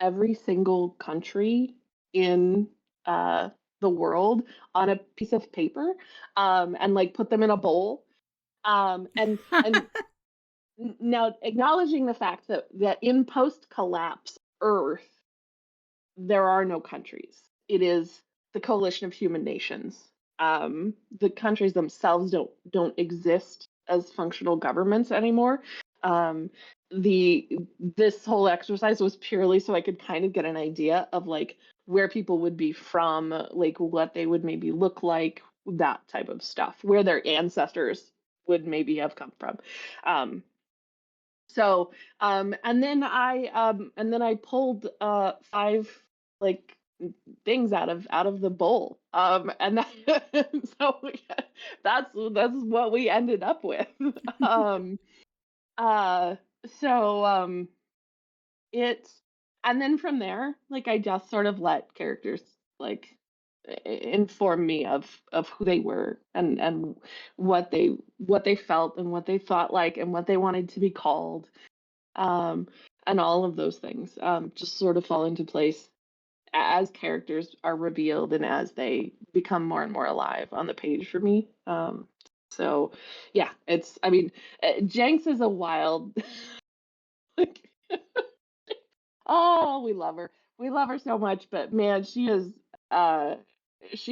every single country in the world on a piece of paper, and put them in a bowl. And now acknowledging the fact that in post collapse Earth there are no countries. It is the coalition of human nations. The countries themselves don't exist as functional governments anymore. This whole exercise was purely so I could kind of get an idea of where people would be from, what they would maybe look like, that type of stuff, where their ancestors would maybe have come from. And then I pulled 5 things out of the bowl. And that, so that's what we ended up with. um so it's and then from there, I just sort of let characters inform me of who they were and what they felt and what they thought and what they wanted to be called, and all of those things just sort of fall into place as characters are revealed and as they become more and more alive on the page for me. So yeah, Jenks is a wild like oh, we love her so much, but man, she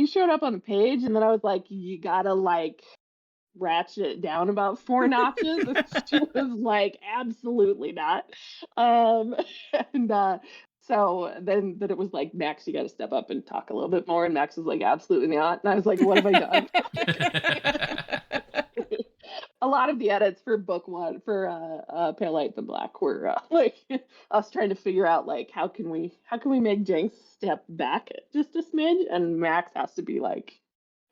showed up on the page and then I was like, you gotta ratchet it down about 4 notches. And she was like, absolutely not. And so then it was like, Max, you got to step up and talk a little bit more. And Max was like, absolutely not. And I was like, what have I done? A lot of the edits for book 1 for Pale Light the Black were us trying to figure out how can we make Jenks step back just a smidge, and Max has to be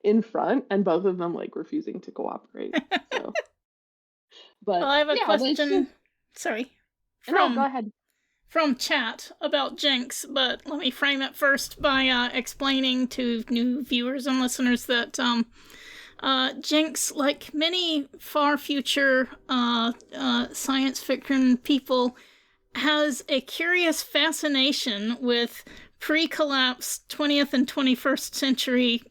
in front, and both of them refusing to cooperate. So, but well, I have a question. Sorry. No, go ahead. From chat about Jenks, but let me frame it first by explaining to new viewers and listeners that Jinx, like many far future science fiction people, has a curious fascination with pre-collapse 20th and 21st century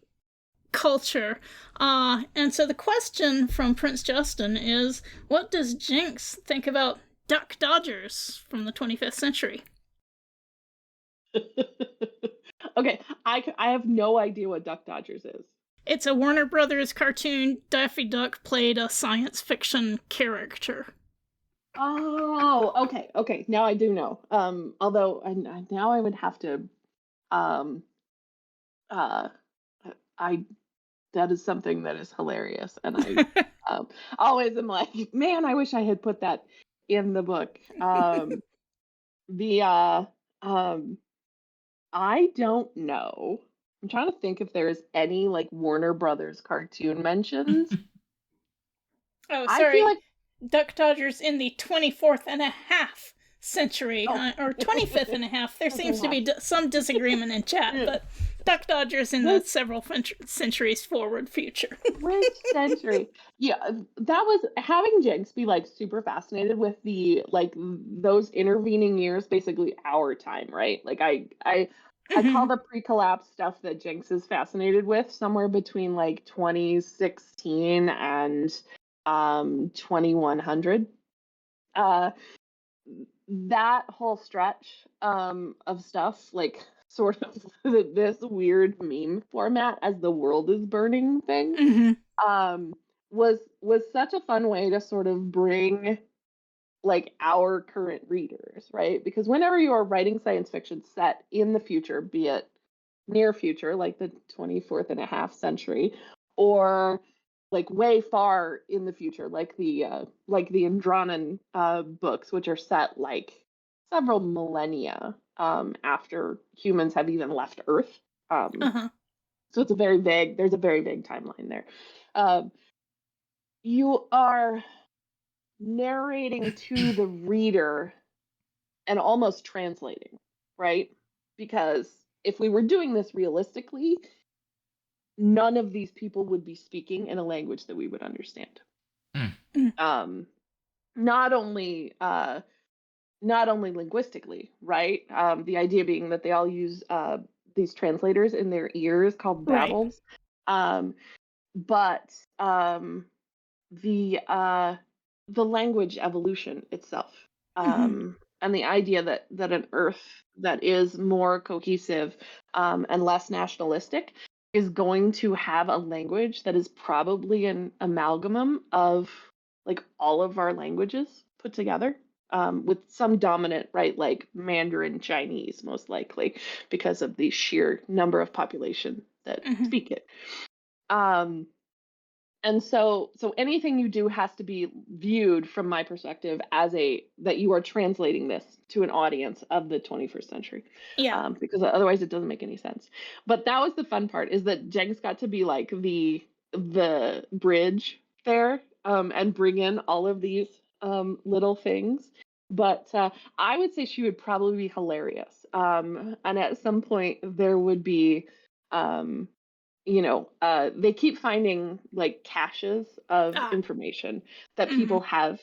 culture. And so the question from Prince Justin is, what does Jinx think about Duck Dodgers from the 25th century? Okay, I have no idea what Duck Dodgers is. It's a Warner Brothers cartoon. Daffy Duck played a science fiction character. Oh, okay. Now I do know. Although now I would have to, that is something that is hilarious, and I always am like, man, I wish I had put that in the book. I don't know. I'm trying to think if there's any like Warner Brothers cartoon mentions. Oh, sorry. I feel like Duck Dodgers in the 24th and a half century, or 25th and a half. There seems to be some disagreement in chat, but Duck Dodgers in the several centuries forward future. Which century? Yeah, that was having Jinx be like super fascinated with the like those intervening years, basically our time, right? Like I call the pre-collapse stuff that Jinx is fascinated with somewhere between like 2016 and 2100. That whole stretch of stuff, like sort of this weird meme format as the world is burning thing, was such a fun way to sort of bring like our current readers, right? Because whenever you are writing science fiction set in the future, be it near future, like the 24th and a half century, or like way far in the future, like the Andronen books, which are set like several millennia after humans have even left Earth. So it's a very vague. There's a very vague timeline there. You are narrating to the reader and almost translating, right? Because if we were doing this realistically, none of these people would be speaking in a language that we would understand. Not only linguistically, right? The idea being that they all use these translators in their ears called babbles, but the language evolution itself, and the idea that an Earth that is more cohesive and less nationalistic is going to have a language that is probably an amalgam of like all of our languages put together, with some dominant, right, like Mandarin Chinese, most likely, because of the sheer number of population that speak it. And so anything you do has to be viewed from my perspective as that you are translating this to an audience of the 21st century. Yeah. Because otherwise it doesn't make any sense. But that was the fun part, is that Jenks got to be like the bridge there, and bring in all of these little things. But I would say she would probably be hilarious. And at some point there would be they keep finding like caches of information that people have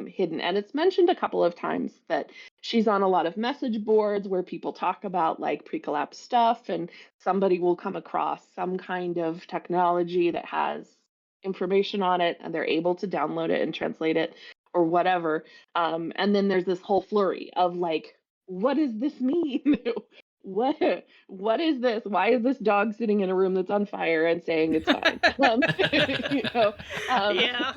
hidden. And it's mentioned a couple of times that she's on a lot of message boards where people talk about like pre-collapse stuff, and somebody will come across some kind of technology that has information on it and they're able to download it and translate it or whatever. And then there's this whole flurry of like, what does this mean? What is this? Why is this dog sitting in a room that's on fire and saying it's fine? Yeah.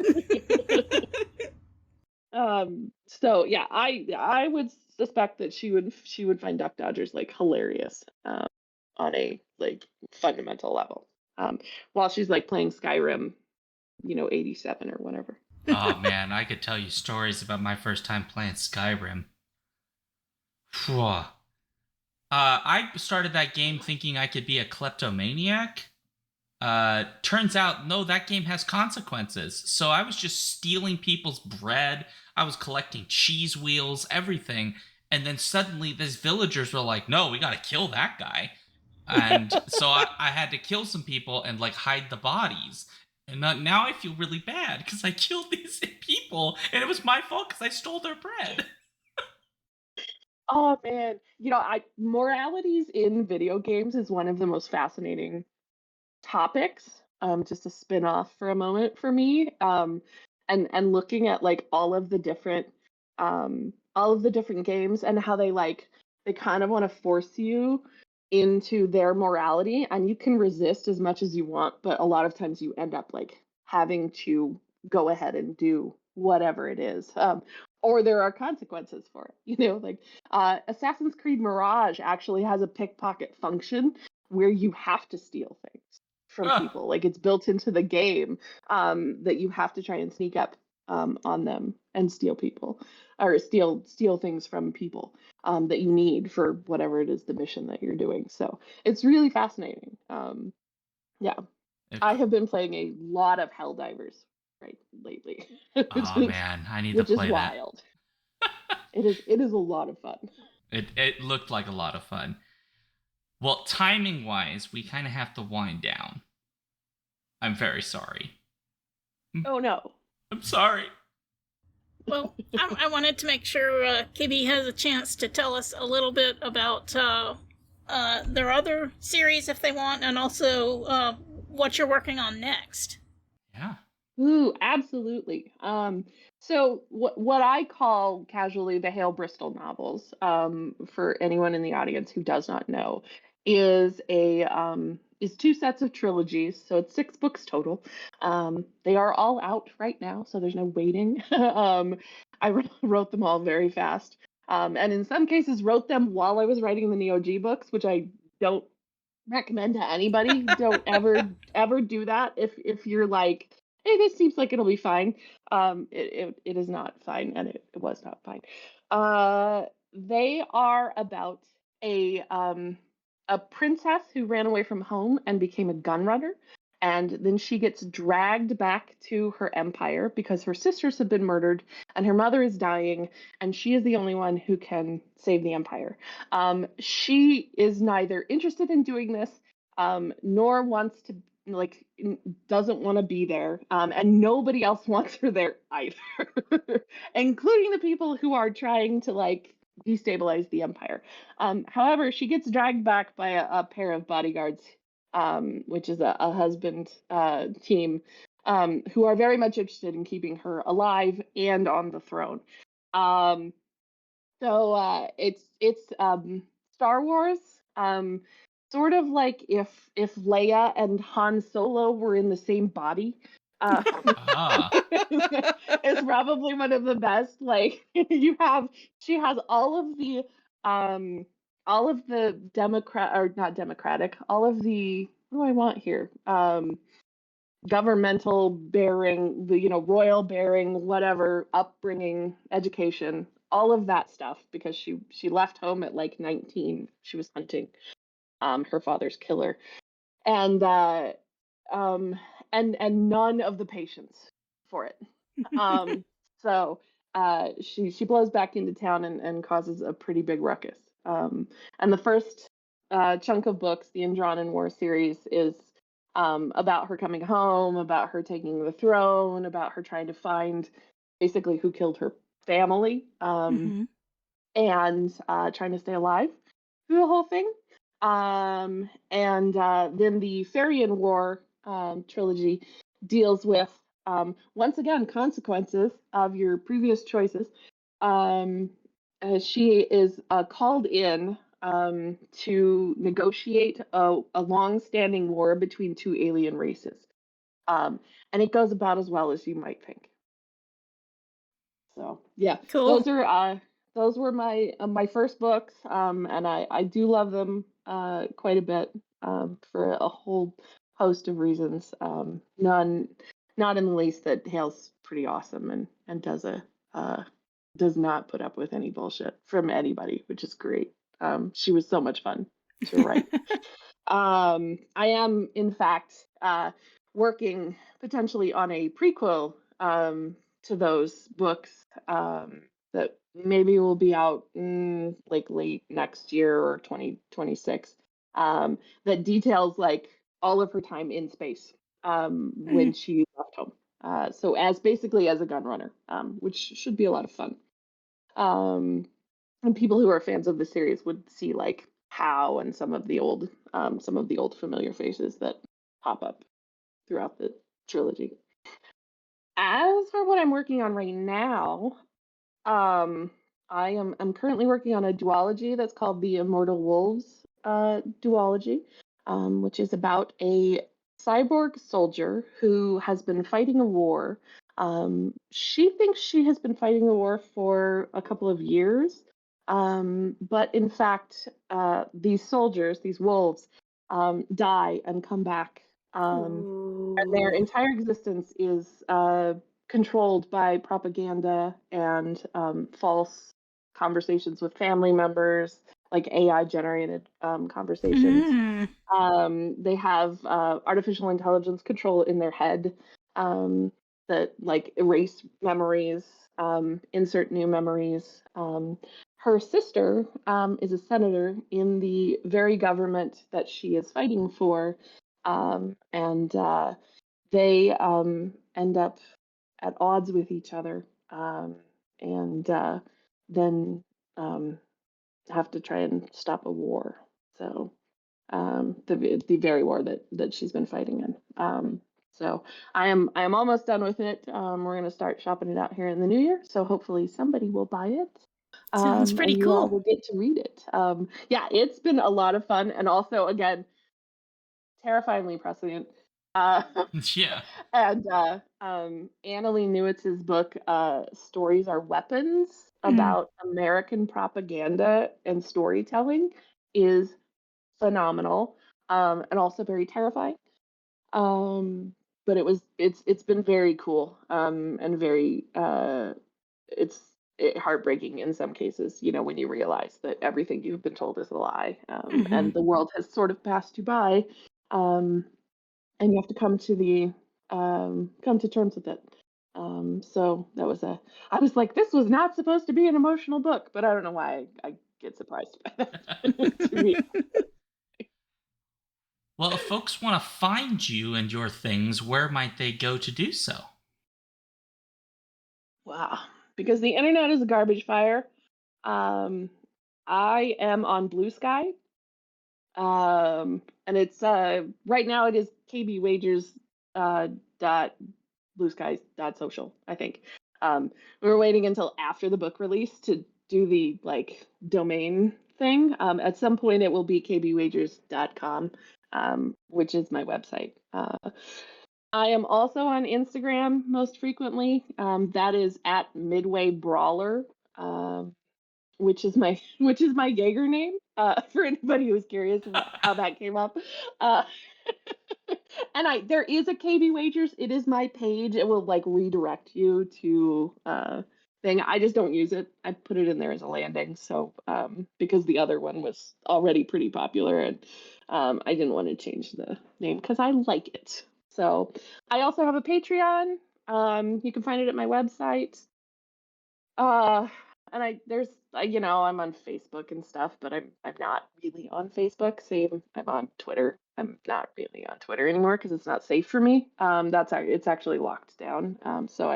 So yeah, I would suspect that she would find Duck Dodgers like hilarious on a like fundamental level, while she's like playing Skyrim, 87 or whatever. Oh man, I could tell you stories about my first time playing Skyrim. Phew. I started that game thinking I could be a kleptomaniac. Turns out, no, that game has consequences. So I was just stealing people's bread. I was collecting cheese wheels, everything. And then suddenly these villagers were like, no, we gotta kill that guy. And so I had to kill some people and like hide the bodies. And now I feel really bad because I killed these people, and it was my fault because I stole their bread. Oh man, moralities in video games is one of the most fascinating topics. Just to spin off for a moment for me. And looking at like all of the different games and how they kind of want to force you into their morality, and you can resist as much as you want, but a lot of times you end up like having to go ahead and do whatever it is. Or there are consequences for it. Like Assassin's Creed Mirage actually has a pickpocket function where you have to steal things from Ugh. people. Like it's built into the game that you have to try and sneak up on them and steal people or steal things from people that you need for whatever it is the mission that you're doing. So it's really fascinating. Yeah, I have been playing a lot of Helldivers lately, Oh man, I need to which is play that. wild. It is a lot of fun. It looked like a lot of fun. Well, timing wise, we kind of have to wind down. I'm very sorry. Oh no. I'm sorry. Well, I wanted to make sure KB has a chance to tell us a little bit about their other series if they want, and also what you're working on next. Yeah. Ooh, absolutely. So what I call casually the Hale Bristol novels, for anyone in the audience who does not know, is two sets of trilogies. So it's 6 books total. They are all out right now, so there's no waiting. I wrote them all very fast, and in some cases wrote them while I was writing the NeoG books, which I don't recommend to anybody. Don't ever do that if you're like, hey, this seems like it'll be fine. It is not fine, and it was not fine. They are about a princess who ran away from home and became a gun runner, and then she gets dragged back to her empire because her sisters have been murdered and her mother is dying, and she is the only one who can save the empire. She is neither interested in doing this, nor wants to, like, doesn't want to be there, and nobody else wants her there either, including the people who are trying to like destabilize the empire. However, she gets dragged back by a pair of bodyguards, which is a husband team, who are very much interested in keeping her alive and on the throne. Um, it's Star Wars, sort of like if Leia and Han Solo were in the same body. Ah. It's probably one of the best. Like she has all of the Democrat, or not Democratic, all of the, what do I want here? Governmental bearing, royal bearing, whatever, upbringing, education, all of that stuff, because she left home at like 19. She was hunting her father's killer, and and none of the patience for it. So she blows back into town and causes a pretty big ruckus. And the first chunk of books, the Andronin War series, is about her coming home, about her taking the throne, about her trying to find basically who killed her family, and trying to stay alive through the whole thing. And then the Farian War trilogy deals with, once again, consequences of your previous choices. She is called in to negotiate a long-standing war between 2 alien races. And it goes about as well as you might think. So yeah, Cool. those were my first books, and I do love them quite a bit, for a whole host of reasons. None, not in the least that Hale's pretty awesome and does not put up with any bullshit from anybody, which is great. She was so much fun to write. I am, in fact, working potentially on a prequel to those books, that maybe will be out like late next year or 2026, that details like all of her time in space. when she left home. So basically as a gun runner, which should be a lot of fun. And people who are fans of the series would see like How and some of the old familiar faces that pop up throughout the trilogy. As for what I'm working on right now, I'm currently working on a duology that's called the Immortal Wolves duology, which is about a cyborg soldier who has been fighting a war. She thinks she has been fighting a war for a couple of years, but in fact, these soldiers, these wolves, die and come back. And their entire existence is controlled by propaganda and false conversations with family members, like AI generated conversations. They have artificial intelligence control in their head that like erase memories, insert new memories. Her sister is a senator in the very government that she is fighting for, and they end up at odds with each other, and then have to try and stop a war. So the very war that she's been fighting in. So I am almost done with it. We're going to start shopping it out here in the new year. So hopefully somebody will buy it. Sounds pretty and cool. You all will get to read it. Yeah, it's been a lot of fun, and also again, terrifyingly prescient. Yeah. And Annalee Newitz's book, Stories Are Weapons, about American propaganda and storytelling, is phenomenal, and also very terrifying. But it's been very cool, and very it's heartbreaking in some cases, when you realize that everything you've been told is a lie, and the world has sort of passed you by, and you have to come to terms with it. So that was I was like, this was not supposed to be an emotional book, but I don't know why I get surprised by that. To me. Well, if folks want to find you and your things, where might they go to do so? Wow. Because the internet is a garbage fire. I am on Blue Sky. And it's right now it is kbwagers dot bluesky.social, I think. We were waiting until after the book release to do the like domain thing. At some point it will be kbwagers.com, which is my website. I am also on Instagram most frequently. That is at Midway Brawler, which is my Jaeger name. For anybody who's curious about how that came up. And there is a KB Wagers. It is my page. It will like redirect you to thing. I just don't use it. I put it in there as a landing. So because the other one was already pretty popular, and I didn't want to change the name because I like it. So I also have a Patreon. You can find it at my website. And I'm on Facebook and stuff, but I'm not really on Facebook. Same, I'm on Twitter. I'm not really on Twitter anymore because it's not safe for me. It's actually locked down. So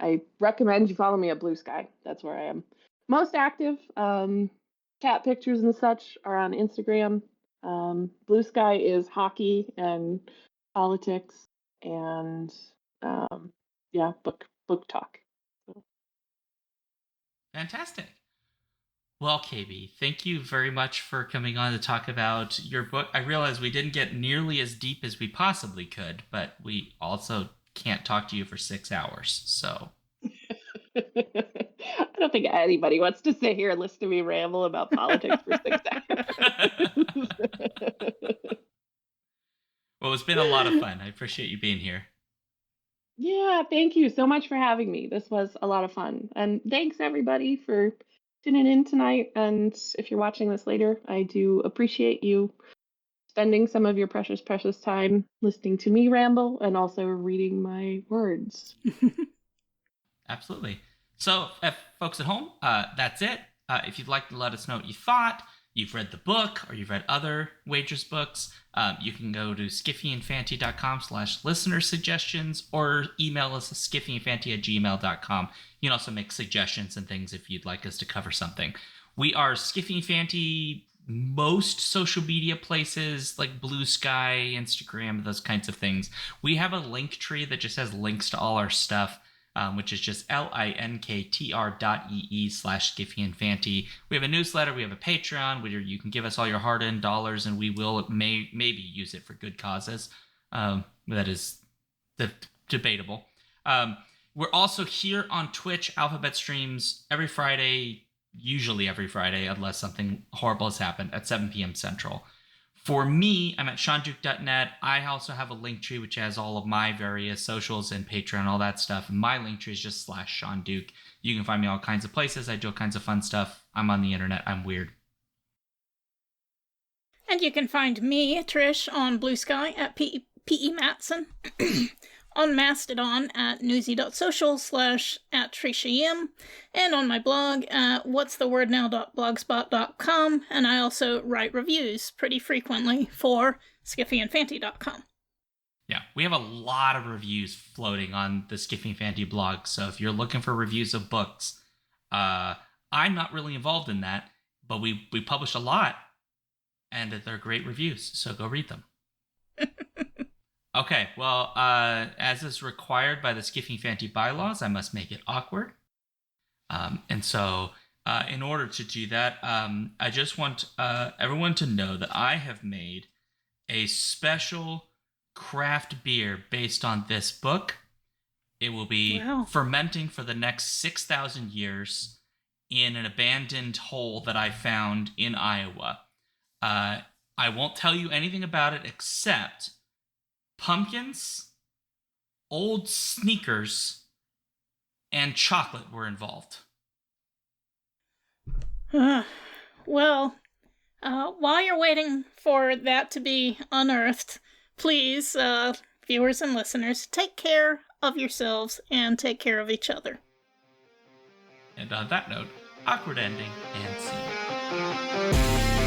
I recommend you follow me at Blue Sky. That's where I am most active. Cat pictures and such are on Instagram. Blue Sky is hockey and politics and book talk. Fantastic. Well, KB, thank you very much for coming on to talk about your book. I realize we didn't get nearly as deep as we possibly could, but we also can't talk to you for 6 hours, so... I don't think anybody wants to sit here and listen to me ramble about politics for 6 hours. Well, it's been a lot of fun. I appreciate you being here. Yeah, thank you so much for having me. This was a lot of fun. And thanks everybody for tuning in tonight. And if you're watching this later, I do appreciate you spending some of your precious, precious time listening to me ramble and also reading my words. Absolutely. So, folks at home, that's it. If you'd like to let us know what you thought, you've read the book or you've read other Wagers books, you can go to skiffyandfanty.com/listener suggestions or email us at skiffyandfanty@gmail.com. You can also make suggestions and things if you'd like us to cover something. We are Skiffy and Fanty, most social media places like Blue Sky, Instagram, those kinds of things. We have a link tree that just has links to all our stuff, which is just linktr.ee/skiffyandfanty. We have a newsletter, we have a Patreon where you can give us all your hard-earned dollars and we will maybe use it for good causes. That is debatable. We're also here on Twitch, Alphabet streams every Friday, usually every Friday, unless something horrible has happened, at 7 p.m. Central. For me, I'm at ShaunDuke.net. I also have a link tree which has all of my various socials and Patreon, all that stuff. My link tree is just /ShaunDuke. You can find me all kinds of places. I do all kinds of fun stuff. I'm on the internet. I'm weird. And you can find me, Trish, on Blue Sky at P.E. Matson. On Mastodon at newsy.social/@TrishaYim, and on my blog at whatsthewordnow.blogspot.com, and I also write reviews pretty frequently for skiffyandfanty.com. Yeah, we have a lot of reviews floating on the Skiffy and Fanty blog, so if you're looking for reviews of books, I'm not really involved in that, but we publish a lot, and they're great reviews, so go read them. Okay, well, as is required by the Skiffy and Fanty bylaws, I must make it awkward. And so, in order to do that, I just want everyone to know that I have made a special craft beer based on this book. It will be fermenting for the next 6,000 years in an abandoned hole that I found in Iowa. I won't tell you anything about it except pumpkins, old sneakers, and chocolate were involved. Well, while you're waiting for that to be unearthed, please, viewers and listeners, take care of yourselves and take care of each other. And on that note, awkward ending and scene.